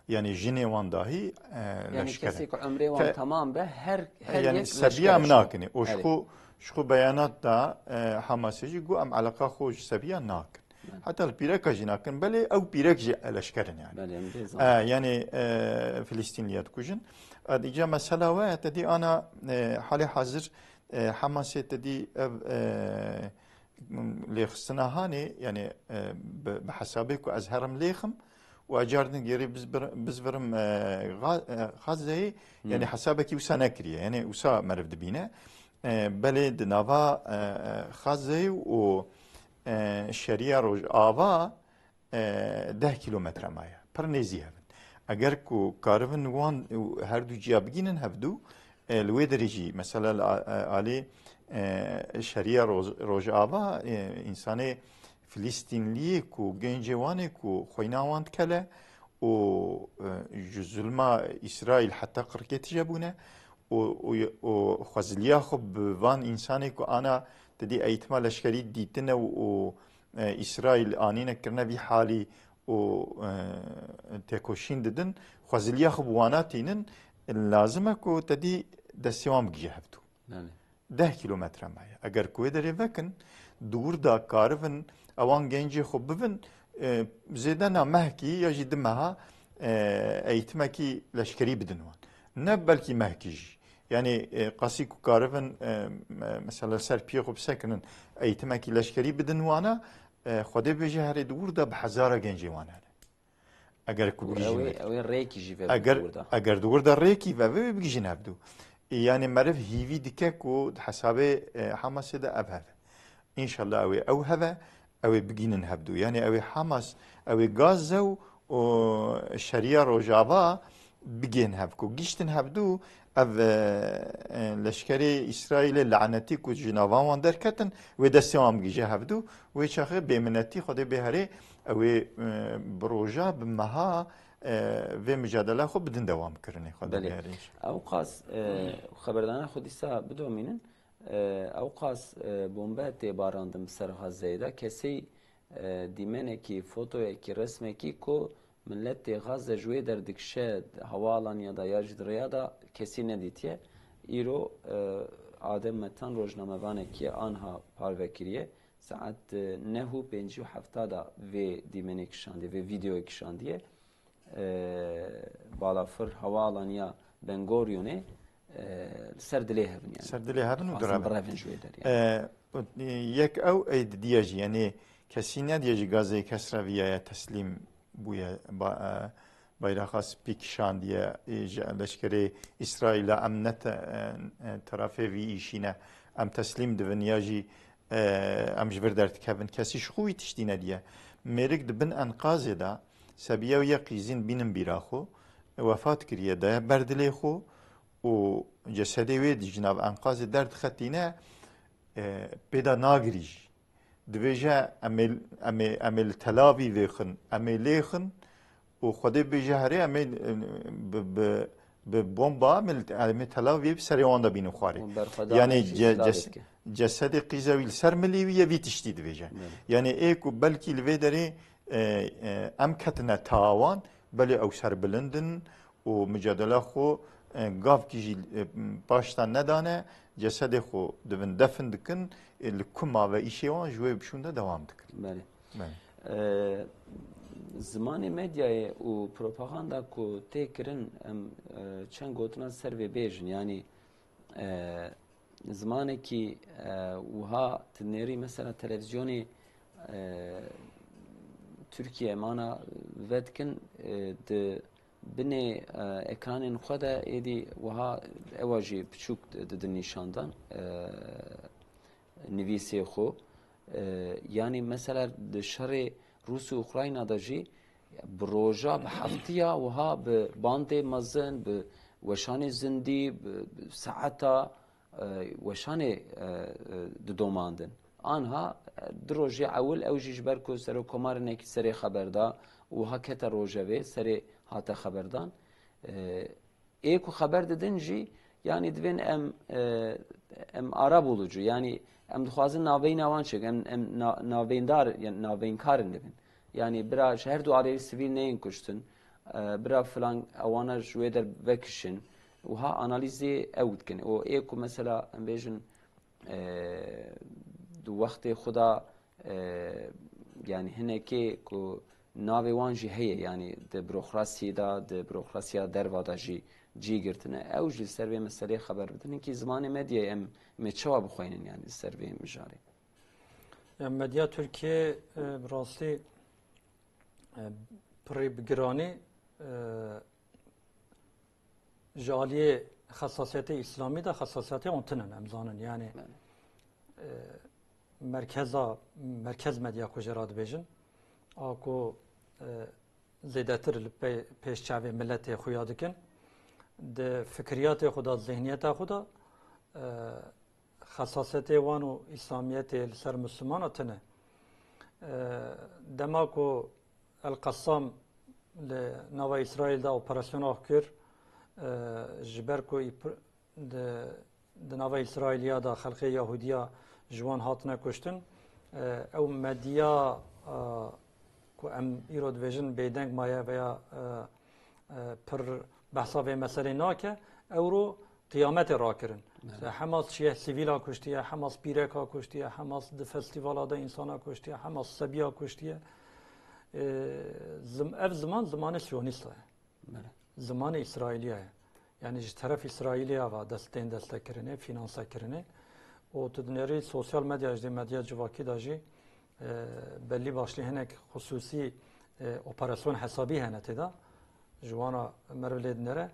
يعني جني وان داهي يعني كسي عمري وان تمام به هر يعني يك سبيا مناكني وشخو بيانات دا حماسي جو ام علاقه خوش سبيا ناكن حتى البيرك جناكن بل او بيرك جي لشكرن يعني يعني فلسطينيات كوجن ديجا مساله وقت دي انا حالي حاضر حماسي تدي ليخصنا هاني يعني بحسابك وازهرم ليخم واجارن جيري بزبرم غازي يعني حسابك وسا نكريه يعني وسا مرفد بينا بلد نافا غازي و الشريعه روج آوا 10 كيلومتر مايا برنيزي هفن اگر کو کارفن وان هر دو جیا بگینن هفدو لوی درجی مثلا علی الشريعه روج آوا انسان فلسطینلی کو گنجوانه کو خویناوان کله و ظلم اسرائیل حتى قركت جابونه و خزليا خب وان انساني کو انا تدي ايتما لشكري ديتنا و اسرائيل انينا كرنا في حالي و تكوشين ددن خزليا خب واناتينن لازمه کو تدي دسيوام جهبتو 10 كيلومتر معي اگر کوی دری وکن دور دا کارفن اوان گنجی خب ببن زیدنا مهکی یا جدمها ايتماكي لشكري بدنوان نه بلكي مهكيجي يعني قاسيكو كارفن مثلا سربيخو بسكنن ايتماكي لشكري بدنوانا خدي بيجي هري دور دا بحزاره جنجيوانا اگر كو بيجي او ريكي جي اگر دور دا ريكي و بيجي نبدو يعني مرف هيفي ديكاكو حسابي حماس دا ابهف ان شاء الله او هذا او بجين نهبدو يعني او حماس او غازو والشريعه روجافا بجين هبكو جيشتن هبدو اف لشكري اسرائيل لعنتي كو جنافا وان دركتن ودسيام جي هبدو ويشاخ بمنتي خدي بهري او بروجا بمها و مجادله خو بدن دوام كرني خدي بهري او قاس خبردان خديسا بدو مينن او قاس بومبات باراندم سر غزه كسي دیمنکی فوتویکی رسمکی کو ملت غزه جوی در دکشه حوالان یا دا یا جدریا دا کسی ندیتیه ایرو آدم متن روزنامه‌وانه که آنها پاروکریه ساعت 9:57 دا و دیمنی کشاندی و ویدیو کشاندیه بالافر حوالان یا بنگوریونه سردلی هفن يعني سردلی هفن و درابن جوی در يعني یک او اید دیاجی یعنی کسی ندیجی گازه کسر ویای تسلیم بویا bayrağı spik şan diye leşkeri İsrail'e amnet tarafı vi işine am teslim divin yaji am jver dert kevin kesi şuyi tiştine diye merik dibin enkazı da sebiye ya qizin binin biraxu vefat kiriye da berdile xu o cesedi ve dijnav enkazı dert xatine peda nagrij dveja amel telavi vexin amelexin و خودی بیجهری امی به بمبا امی تلاوی سری آن دبینو خواری یعنی جسد قیزویل سر ملیویه وی تشتید بیجه یعنی ایکو بلکی لوی داری ام کتنه تاوان بلی او سر بلندن و مجادله خو گاف کیجی باشتن ندانه جسد خو دون دفن دکن لکما و ایشیوان جوی بشونده دوام دکن بله زمان مدیای و پروپاگاندا کو تکرن چند گوتنا سر و بیجن یعنی زمانی که وها تنری مثلا تلویزیونی ترکیه مانا ودکن د بنی اکران خدا ایدی وها اواجی بچوک د نشاندن نویسی خو یعنی مثلا د شر روسیا و اوکراینا داجی بروجا بحفتیا وها بباند مزن بوشان زندی بساعتا وشان دوماندن آنها دروجی اول اوجیج برکو سر کمار نکی سر خبردا وها کت روجوی سر هات خبردان ایکو خبر دادن جی yani divin em Arab olucu yani em dixwazin navbeyn awan çek em navbeyndar yani navbeynkarin dibin. Yani bira şehir duarê sivîl neyin kuştin bira filan awana ji wê der vekişin wiha analîzê ew dikin û ê ku mesela em bêjin du wextê xwe da yani hinekê ku navê wan jî heye yani di bürokrasiyê da di bürokrasiya derva da jî cî girtine ew jî ser vê meselê xeber bidin hinkî zimanê medyayê em çawa bixwînin yani ser vê mijarê. Yani medya Türkiye rastî pirê bi giranî ji aliyê xesasiyetê İslamî de xesasiyetê wan tinin em zanin yani merkez medya ku jê radibêjin a ku zêdetir li pêşçavê milletê xuya dikin di fikriyatê xwe da zihniyeta xwe da xesasiyetê wan û İslamiyetê li ser Müslüman tune dema ku El-Qassam li nava İsraîl da operasyona kir ji ber ku di nava İsraîliya da xelkê Yahudiya ji wan hatine kuştin ew medya ku em îro dibêjin bêdeng maye veya pir behsa vê meselê nake ew ro qiyametê rakirin. Hemas çiye sivîla kuştiye, Hemas pîreka kuştiye, Hemas di festivala da insana kuştiye, Hemas sebiya kuştiye. Ev zimanê Siyonîst ye. Zimanê İsraîliye ye. Yani ji teref İsraîliya va destên destekirine, finansekirine. O tu dinêrî sosyal medya ji medya civakî da jî belli başlı hinek hususi operasyon hesabî hene têda ji wana merivlê dinêre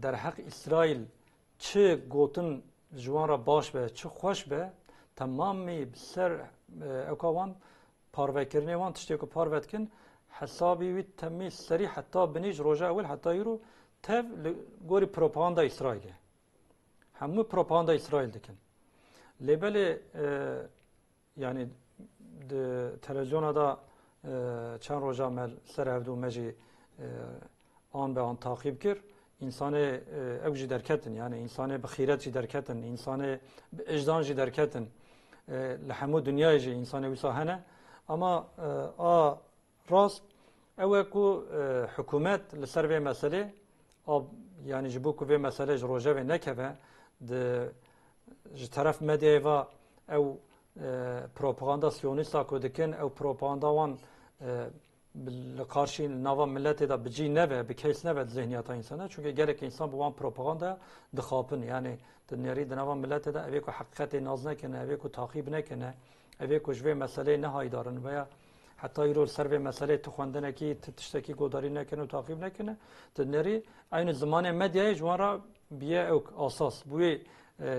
derheq İsraîl çi gotin ji wan re baş be çi xweş be temamî bi ser ewka wan parvekirinê wan tiştê ku parve dikin hesabî wî temî serî heta binî ji roja ewil heta îro tev li gorî propaganda İsraîlê hemû propaganda İsraîl dikin lêbelê yani televizyona da çend roja me ser hevdû me jî an be an takip kir insanê ew jî derketin yani insanê bi xîret jî derketin insanê bi ecdan jî derketin li hemû dunyayê jî insanê wisa hene ama a rast ew e ku hikûmet li ser vê meselê yani ji bo ku vê meselê ji rojevê nekeve ji teref medyayê va ew propaganda Siyonîsta ku dikin ew propaganda wan li karşî nava milletê da bicî neve, bi kes neve zihniyeta insana çünkü gerek insan bu wan propaganda dixapin yani dinêrî di nava milletê da evê ku heqîqetê naz nekine, evê ku taxîb nekine, evê ku ji vê meselê nehaydarin veya heta îro li ser vê meselê tu xwendinekî tu tiştekî godarî nekine û taxîb nekine dinêrî aynı zimanê medyayê ji wan re biye ew asas bu wê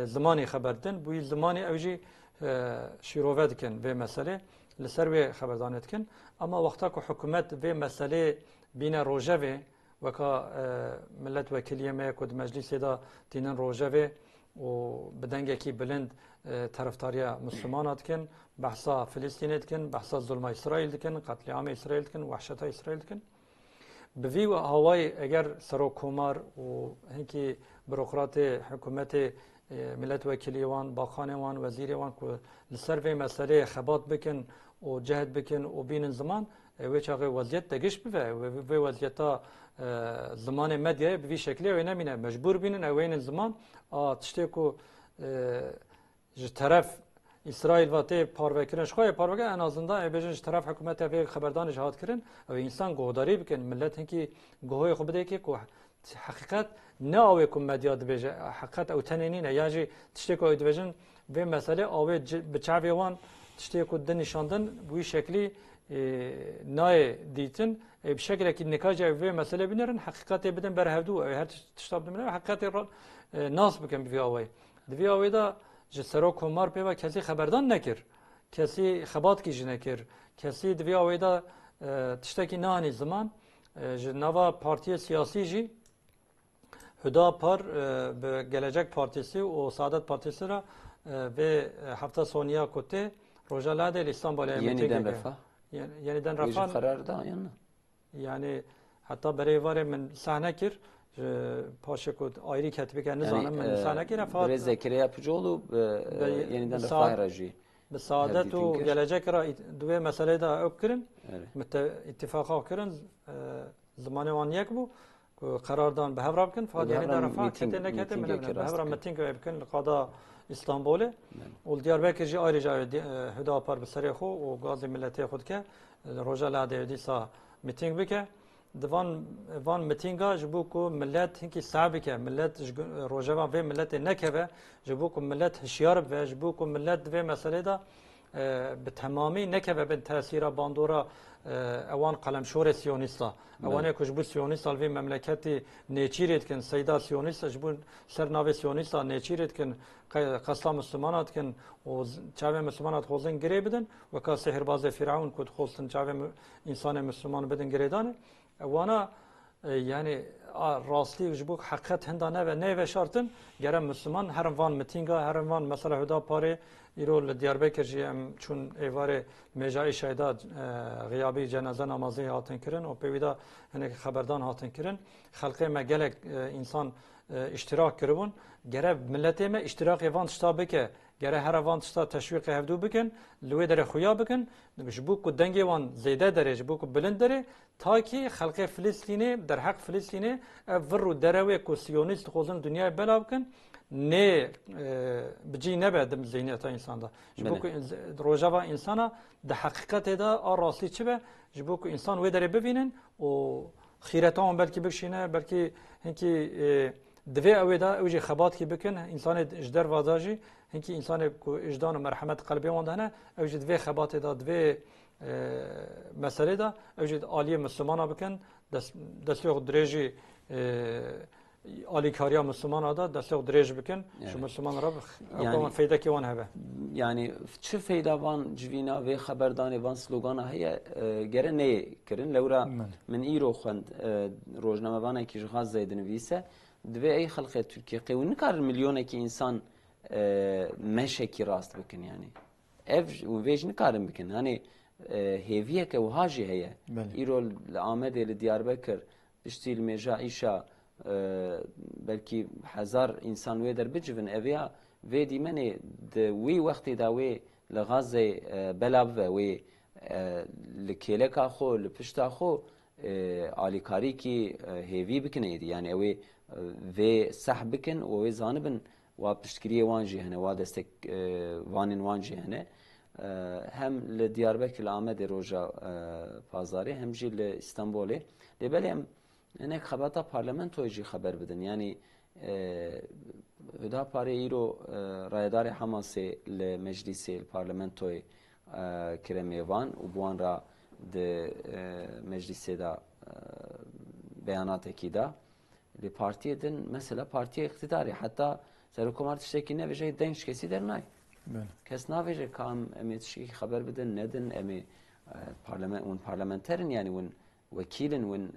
zimanê xeber din bu wê zimanê ew jî şîrove dikin vê meselê li ser vê xeberdanê dikin ama wexta ku hikûmet vê meselê bîne rojevê weka milletvekiliyê me ku di meclîsê da tînin rojevê û bi dengekî bilind terefdariya Müslümana dikin behsa Filîstînê dikin behsa zulma İsraîl dikin qetliamê İsraîl dikin wehşeta İsraîl dikin bi vî hawayê eger serokkomar û hinkî bürokratê hikûmetê milletvekilî wan, baxanê wan, wezîrê wan ku li ser vê meseleyê xebat bikin û cehed bikin û bînin ziman wê çaxê weziyet de giş bive vê weziyeta zimanê medyayê bi vî şeklê ew nemîne mecbûr bînin ew wênin ziman a tiştê ku ji teref İsraîl va tê parvekirin ji xwe parvekir en azından ew bêjin ji teref hikûmetê vê xeberdanê ji hat kirin ew însan guhdarî bikin millet hinkî guhoyê xwe bidêkî ku حقیقت نه آوی کم مدیا دبیجه حقیقت او تنینه یا جی تشتی که دبیجن و مسئله آوی بچه وان تشتی که دن نشاندن بوی شکلی نای دیتن به شکلی که نکاج و مسئله بینرن حقیقت بدن بر هفدو هر تشتاب دمنه حقیقت ناس بکن بی آوی دوی آوی دا جسرو کمار پیوا کسی خبردان نکر کسی خبات کیج نکر کسی دوی آوی دا تشتی که نهانی زمان نوا پارتی سیاسی جی Hüdapar Gelecek Partisi o Saadet Partisi ra ve hafta sonu kote Rojalade İstanbul'a yeniden refah. Yeniden refah kararda yani. Yani hatta berevare min sahne kir پاشه کد آیری کتبی که نزانم من نسانه که رفات برای ذکریه پجولو yeniden refah رجی به سعادت و gelecek را دوی مسئله دا اکرن اتفاقا کرن زمان وان یک بو قراردان به هفرا بکن فاد یعنی در رفاه کتی نکتی من به هفرا متینگ بکن لقادا اسطنبوله و دیاربکر جی آیری جای هدا پر بسری خو و گاز ملتی خود که روژا لعده دیسا متینگ بکه دوان متینگا جبو کو ملت هنکی صعبی که ملت روژا و ملت نکه جبو کو ملت هشیار و جبو کو ملت و مسئله دا به تمامی نکه به تاثیر باندورا اوان قلمشور سیونیستا اوانه کش بو سیونیستا وی مملکتی نیچیرید کن سیدا سیونیستا جبو سرناو سیونیستا نیچیرید کن قصلا مسلمانات کن و چاوه مسلمانات خوزن گری بدن و که سحرباز فرعون کد خوزن چاوه انسان مسلمان بدن گریدانه وانا yani rastlı jibuk hakikat hindane ve ne ve şartın gerem Müslüman her van mitinga her van mesela hüda pare İrol Diyarbakır jiyem çun evare mecai şeyda gıyabi cenaze namazı hatın kirin o pevida hani haberdan hatın kirin halkı me gelek insan iştirak kiribun gere millete me iştirak evan tiştabeke gere her evan tişta teşvik hevdu bikin lüve dere xuya bikin jibuk ku dengi van zeyde dere jibuk ku bilind dere ta ki halkı Filistin'e der hak Filistin'e evru derewe ku siyonist xozun dünyaya bela bikin ne bci ne bedim zihniyeta insanda. Jibuk rojava insana de hakikate da arasli çibe jibuk insan ve dere bibinin o خیرتان belki بکشینه belki هنکی دوی اویدا اوجی خبات کی بکن انسان اجدر وازاجی هنکی انسان کو اجدان و مرحمت قلبی وندهنه اوجی دوی خبات دا دوی مسئله دا اوجی عالی مسلمان بکن دستیق درجی عالی کاریا مسلمان دا دستیق درج بکن شو مسلمان را اقوام فایده کی وان هبه yani çi fayda van civina ve haberdane van slogana heye gere ne kirin lewra min îro xwend rojnamevana ki ji Gazze'ye dinivîse divê ey xelqê Tirkiye qewin nikarin milyonekî insan meşekî rast bikin yani ev vê jî nikarin bikin hani hêviyeke wiha jî heye îro li Amedê li Diyarbekir piştî li mêja îşa belki hezar insan wê derbicivin eviya vê dîmenê di wî wextê da wê li Gazze bela bibe wê li kêleka xwe li pişta xwe alîkarîkî hêvî bikin êdî yani ew ê vê seh bikin û wê zanibin wa piştgiriyê wan jî hene wa destek vanên wan jî hene hem li Diyarbekir li Amedê roja pazarê hem jî li İstanbulê lêbelê em hinek xebata parlamentoyê jî xeber bidin yani Hüdaparê îro rayedarê Hamasê li meclîsê li parlamentoyê kire mêvan û bi wan re di meclîsê da beyanateke da li partiyê din mesela partiya iktidarê heta serokkomar tiştekî nevêje deng ji kesî dernayê kes navêje ka em ê tiştekî xeber bidin nedin em ê hûn parlamenterin yani hûn wekîlin hûn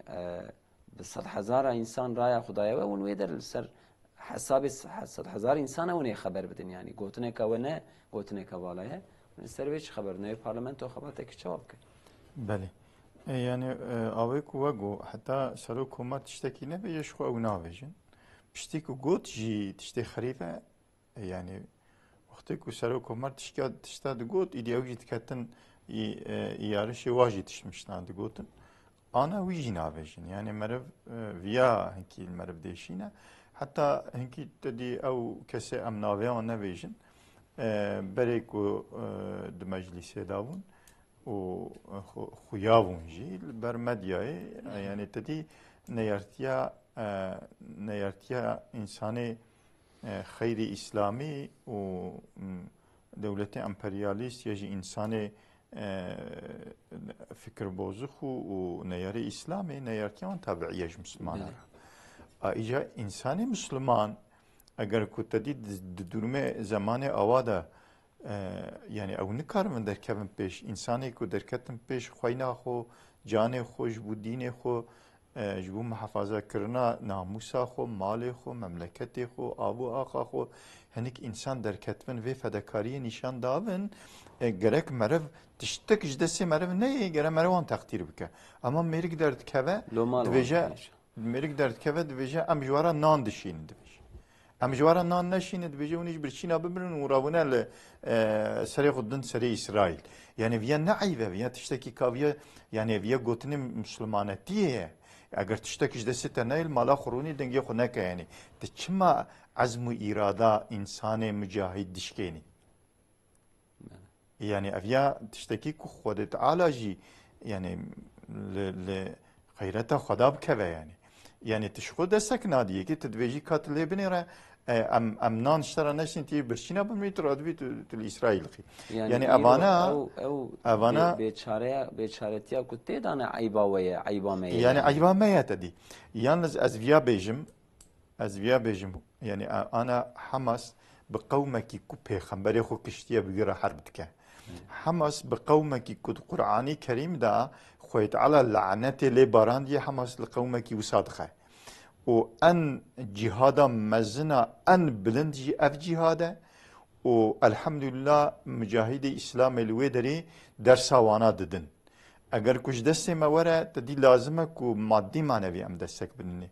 bi sed hezara însan raya xudaya we hûn wê der li ser hesabê sed hezar insana hûn ê xeber bidin yani gotineka we ne gotineka vala ye li ser wê çi xeber navê parlamento xebatekî çawa bike Belê yani avê ku we got heta serokkomar tiştekî nebêje ji xwe ew navêjin piştî ku got jî tiştê xerîb e yani wextê ku serokkomar tişta digot îdî ew jî diketin îyarişê wa jî tiştmişna digotin ana wî jî navêjin yani meriv viya hinkî meriv değişîne heta hinkî dedî ew kesê em navê wan nevêjin berê ku di meclîsê dabûn û xuya bûn jî li ber medyayê yani dedî neyartiya însanê xeyrî îslamî û dewletê emperyalîst ya jî însanê fikirbozuk û neyarê îslamê neyartiya wan tabiî ji mislimanan îca însanê misliman eger ku te dî di durûmê zemanê awa de yani ew nikarin derkevin pêş însanê ku derketin pêş xweyna xwe canê xwe ji bo dînê xwe ji bo mihefazekirina namusa xwe malê xwe memleketê xwe abû axa xwe hinek însan derketvin vê fedakariyê nîşan dabin gerek meriv tiştek ji destê meriv neyê gerek meriv wan teqdîr bike ama mêrik derdikeve dibêje مريك درد كفد بيجا أم جوارا نان دشين دبيج أم جوارا نان نشين دبيجا ونيج برشينا ببرن وراونا ل سري خدن سري إسرائيل يعني فيا نعيبة فيا تشتكي كافيا يعني فيا قوتني مسلمانتيه اگر تشتكيش دستة نايل مالا خروني دنگي خناك يعني تشما عزم إرادة إنسان مجاهد دشكيني يعني أفيا تشتكي كو خودت على جي يعني لغيرتا خداب كذا يعني تشخو دستك ناديه كي تدويجي كاتلي بنيرا ام نان اشترى نشين تي برشينا بميتر ادبي الاسرائيل يعني ابانا بيچاريا كنت انا عيباويه عيباميه يعني عيباميه تدي يعني از فيا بيجم يعني انا حماس بقومك كو پیغمبر خو كشتيه بغير حربتك حماس بقومك كو قراني كريم دا خويت على اللعنه لي باراندي حماس لقومك وصادخه وأن جهادا مزنا أن بلندجي أف جهادا والحمد لله مجاهد إسلام الويدري درسا وانا ددن اگر كوش دستي ما ورا تدي لازمك ومادي معنوي ام دستك بنني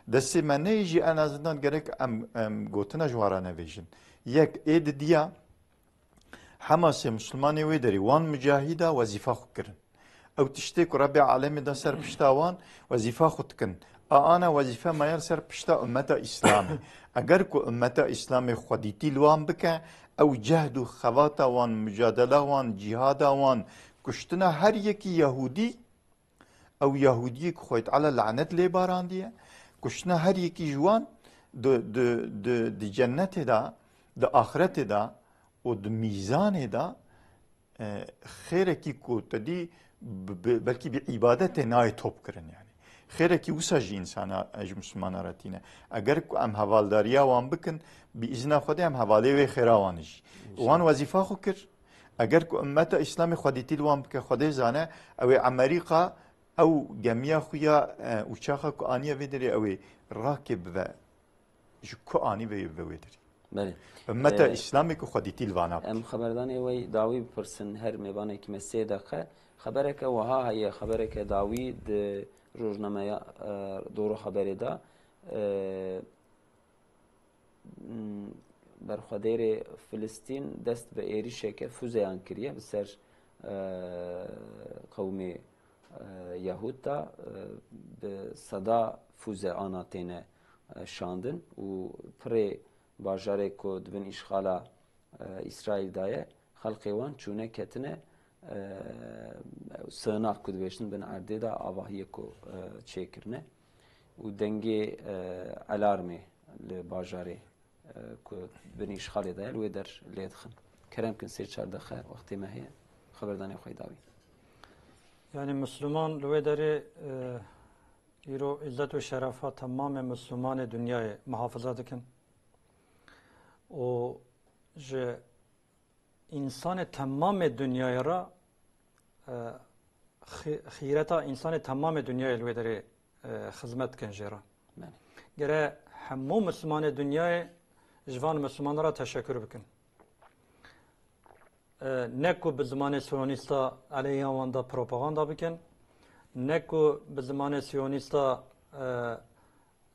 دستي ما نيجي انا زدان جرك ام قوتنا جوارانا فيجن يك ايد ديا حماس مسلماني ويدري وان مجاهدا وظيفة خكرن او تشتيك ربي عالمي دا سر بشتاوان وظيفة خدكن أنا وظيفة ما يرسل بشتا أمتا إسلامي أجر كو أمتا إسلامي خديتي لوان بك أو جهدو خواتا وان مجادلة وان جهادا وان كشتنا هر يكي يهودي أو يهودي خويت على لعنة لي باران دي كشتنا هر يكي جوان دي جنة دا دي آخرت دا و دي ميزان دا خيركي كو تدي بلكي بعبادت ناي توب كرن يعني خيرك وساجي إنسان أج مسلمان راتينا أجر أم هوالداريا وان بكن بإذن خدي أم هوالي وخيراوانج وان وظيفة خكر أجر أمة إسلام خديتي الوان بك خدي زانا أو أمريكا أو جميع خويا وشاخة كأنية بدري أو راكب و جو كأني بيودري بله أمة إسلامي خديتي الوانا أم خبردان وي داوي برسن هر مبانه كي مسيدك خبرك وها هي خبرك داوي روزنامه دورو خبری دا برخوادر فلسطین دست به ایریشه که فوزیان کریه بسر قوم یهود دا به صدا فوزه آناتینه شاندن و پره باجاره که دبن اشغالا اسرائیل دایه خلقی وان چونه کتنه sığınak kudveşin ben arde da avahiye ko çekirne u denge alarmı le bajare ko ben işgal eder ve der ledxin kerem kin ser çardaxa vakti mahiye xaberdani xoydavi yani Müslüman lüvederi İro izzet ve şerefa tamamen Müslüman dünyayı muhafaza dikin o je insan tamam dünyaya ra خیرتا انسان تمام دنیای الودری خدمت کن جرا گره همه مسلمان دنیای جوان مسلمان را تشکر بکن نکو به زمان سیونیستا علیه آن دا پروپاگاندا بکن نکو به زمان سیونیستا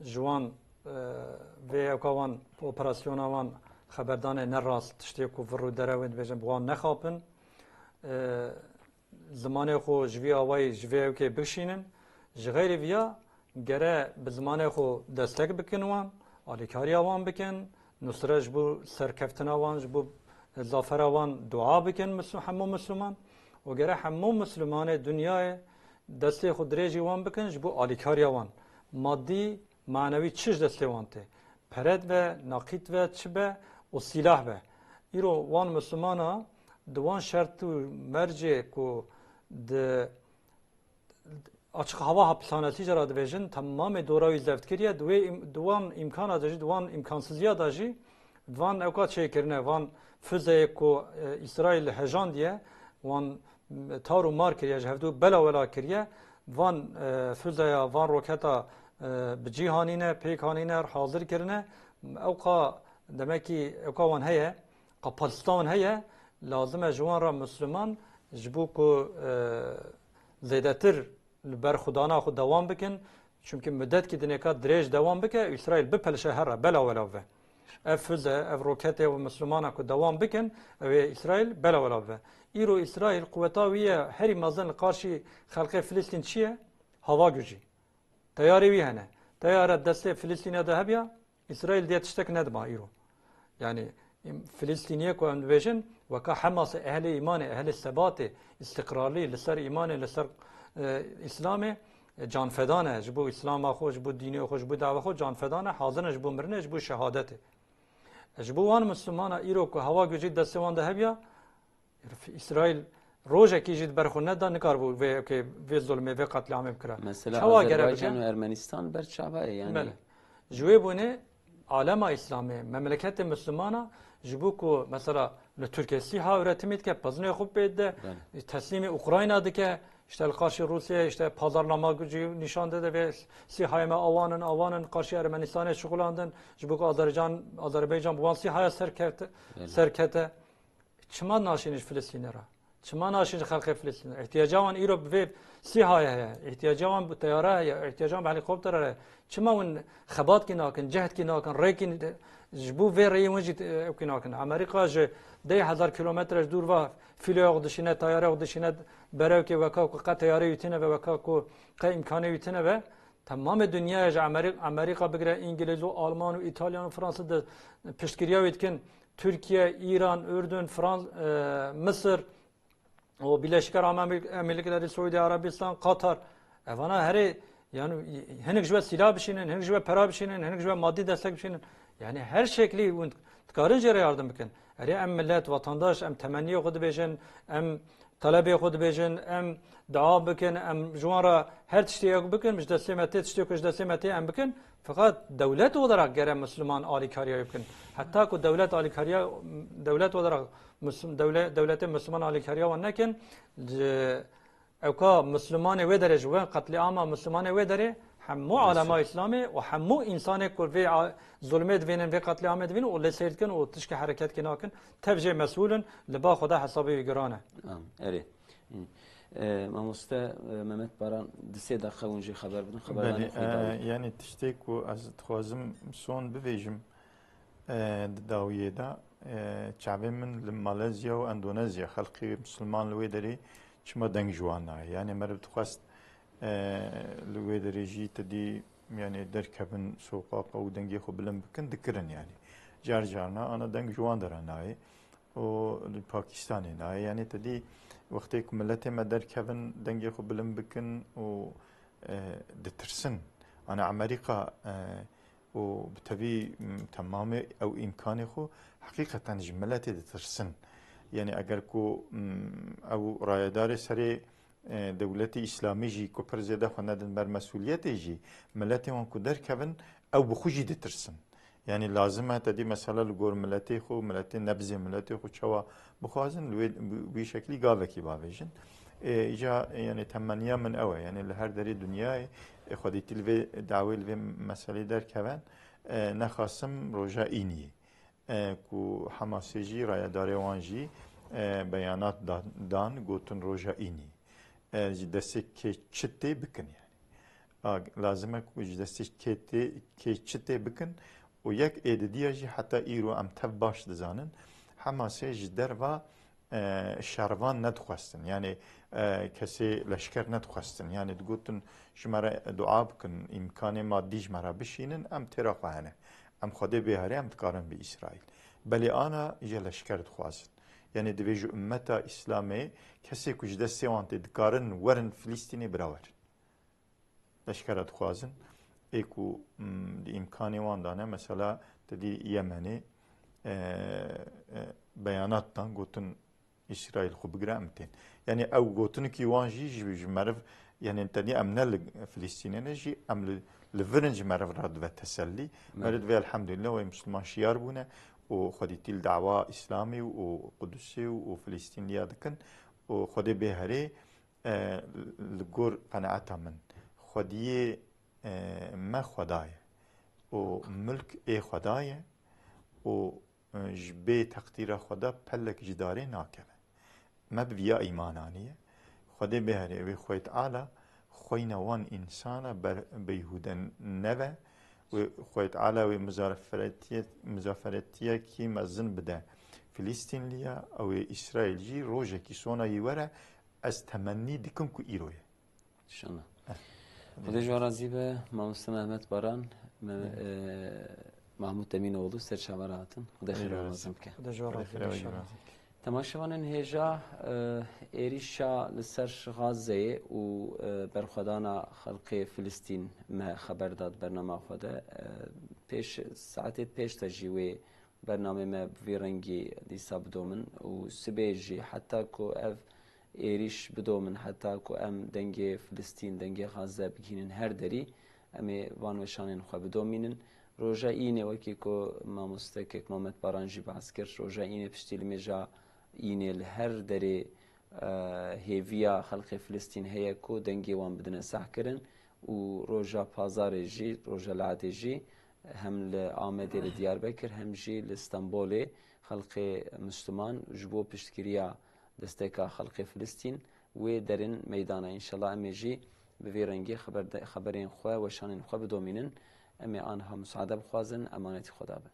جوان و اکوان اپراسیون آن خبردان نراست تشتیکو فرو دروید بجن بوان نخواپن زمانه خو جوی آوای جوی که بشینن جغیر ویا گره به زمانه خو دستک بکنوان آلیکاری آوان بکن نصره جبو سرکفتن آوان جبو زافر آوان دعا بکن همه مسلمان و گره همه مسلمان دنیای دسته خود ریجی وان بکن جبو آلیکاری آوان مادی معنوی چش دسته وانته پرد و ناقید و چبه و سلاح به ایرو وان مسلمان ها دوان شرط و مرجع کو د açık hava hapishanesi jara dibêjin tamamê dorayê zevtkiriye duwan imkana da jî duwan imkansızya da jî van evka çêkirine van füzeyê ku İsrail hejandiye wan tar û mar kiriye ji hevdû bela wela kiriye van füzeya van roketa bi cîhanîne pêk hanîne hazir kirine evka demekî evka wan heye kapasite wan heye lazim e ji wan ra Müslüman ji bo ku zêdetir li ber xudana xwe dewam bikin çünkü müddet ki dineka direj devam bike İsrail bipelşe herre bela vela ve ev füze ev rokete ve Müslümana ku devam bikin ve İsrail bela vela ve İro İsrail kuvvetaviye heri mazın karşı halka Filistin çiye hava gücü tayari vi hene tayara deste Filistin'e de hebya İsrail diye tiştek nedma İro yani Filistiniye ku endvejin ve ka Hamas ehli imanı ehli sebati istikrarlı lisar imanı lisar İslam'ı can fedane bu İslam'a hoş bu dini hoş bu dava hoş can fedane hazır bu mirne bu şehadeti bu wan Müslümana İro ku hava gücü destevan da hebya İsrail roja ki jid berxune da nikar bu ve zulme ve katliamı bikra. Mesela Azerbaycan ve Ermenistan berçava yani. Jwe bune alema İslami memleket Müslümana jibu ku mesela Türkiye siha üretimi ke pazne xub bede teslimi Ukrayna'da ke işte karşı Rusya işte pazarlama gücü nişanda ve sihayma avanın karşı Ermenistan'a şugulandın jibu ku Azerbaycan bu sihaya serkete çima naşiniş Filistinlere çima naşiniş halkı Filistinlere ihtiyacavan İrop ve sihaya ihtiyacavan bu tayara ihtiyacavan helikopterlere çima un xabat ki nakin cehd ki nakin rekin jibu ve reyimci ki nakin Amerika je 10,000 kilometre dور و فیلوق دشینه تیاره دشینه برای که وکا کو تیاره یتنه و وکا کو امکانه یتنه و تمام دنیا امریکا بگیره انگلیس و آلمان و ایتالیا و فرانسه ده پشتگیری یتکن ترکیه ایران اردن مصر و Birleşik Arap Emirlikleri Suudi Arabistan Katar evana her yani henüz jwe silah bişinin henüz jwe para bişinin henüz jwe maddi destek bişinin yani her şekli tıkarınca yardım bikin em millet vatandaş em temenni xud bejin em talebi xud bejin em dua bikin em jwara her tiştiye bikin müjdeslemeti tiştiye müjdeslemeti em bikin fakat devlet olarak gere Müslüman alikariya bikin hatta ku devlet alikariya devlet olarak devletin Müslüman alikariya ve nekin evka Müslümanı ve derece ve katliama Müslümanı ve derece همو علماء اسلامی و همو انسان کل و ظلمت وینن و قتلیامت وینن و لسیرد کن و تشک حرکت کناکن تبجه مسئولن لبا خدا حسابی گرانه. اری. ماموسته ممت باران دسته دقیقه اونجی خبر بدن خبر یعنی تشتی کو از خوازم سون بویجم داویه دا شعبی من لمالزیا و اندونزیا خلقی مسلمان لوی داری چما دنگ جوانه یعنی مرد خواست لوی درجی تدی یعنی درکبن سوقاق و دنگی خو بلند بکن دکرن یعنی جارنا آن دنگ جوان دارن نای و پاکستانی نای یعنی تدی وقتی که ملت ما درکبن دنگی خو بلند بکن و دترسن آن امریکا و بتبی تمام او امکانی خو حقیقتا جملت دترسن یعنی اگر کو او رایدار سری دولتی اسلامی جی کو پرزیده خواندن بر مسئولیت جی ملتی وان کو در کبن او بخوجی دترسن یعنی لازمه تدی مثلا لگور ملتی خو ملتی نبز ملتی خو چوا بخوازن بی شکلی گاوه کی باویجن ایجا یعنی تمنیا من اوه یعنی لهر دری دنیای خودی تلوی دعوی لوی مسئله در کبن نخواستم روژا اینی کو حماسی جی رایداری وان جی بیانات دان گوتن روژا اینی دستک چته بکن یعنی لازمه که دستک چته بکن و یک ایدیاجی حتی ایرو ام تف باش دزانن حماسه جدر و شروان ندخواستن یعنی کسی لشکر ندخواستن یعنی دگوتن شماره دعا بکن امکان مادی جمره بشینن ام ترا خواهنه ام خوده بیاره ام تکارن به اسرائیل بلی آنا یه لشکر دخواستن یعنی دویجو امتا اسلامی کسی کج دستی وانتی دکارن ورن فلسطینی براور لشکرات خوازن ایکو دی امکانی وان دانه مثلا تدی یمنی بیانات دان گوتن اسرائیل خو بگره امتین یعنی او گوتن کی وان جی مرف یعنی تدی امنل فلسطینی نجی امل لفرنج مرف راد و تسلی مرد و الحمدلله و مسلمان شیار بونه و خودی تیل دعوا اسلامی و قدسی و فلسطین یادکن و خودی بهره لگور قناعتا من خودی ما خدای و ملک ای خدای و جبه تقدیر خدا پلک جداره ناکمه ما بیا ایمانانیه خودی بهره و خویت عالی خوينا وان إنسانا بيهودا نبا وخويت على ومزافرتية كي مزن بدا فلسطين ليا أو إسرائيل جي روجا كي صونا يورا استمني دكم كو إيرويا شنا خدا جوارا زیبه ماموستا محمد باران محمود تمینوğlu سرچاوراتن خدا خیر آمازم که خدا جوارا تماشاوانن هێژا ێریشا لەسەر غازەیە و بەرخوادانا خەڵقی فلستین مە خەبەرداد بەرنامە خۆدە پێش ساعتێت پێش تەژیوێ بەرنامێ مە بڤێ ڕەنگی دیسا بدۆمن و سبێژی حتا کۆ ئەv ێریش بدۆمن حتا کۆ ئەم دەنگێ فلستین دەنگێ غازە بگینن هەر دەری ئەمێ وانوێشانێن خۆ بدۆمینن ڕۆژە ئینێ وەکی کۆ مامۆستەکێک مامەت بارانژی باس کرد ڕۆژە ئینێ پشتی لمێژە ئینێ لە هەر دەرێ هێڤیا خەڵقی فلستین هەیە کۆ دەنگێ وان بدنە ساحکردن و ڕۆژە پازارێژی ڕۆژە لادێژی هەم لە ئامەدێ لە دیاربەکر هەمژی لە ئستەمبۆلێ خەڵقی مسلمان ji بۆ پشتگیریە دەستێکا خەڵقی فلستین وێ دەرن مەیدانە ئینشەڵا ئەمێژی بڤێ ڕەنگی خەبەرێن خۆ وەشانên خۆ بدۆمینن ئەمێ ئانها مساعدە بخوازن ئەمانەتی خۆدا بن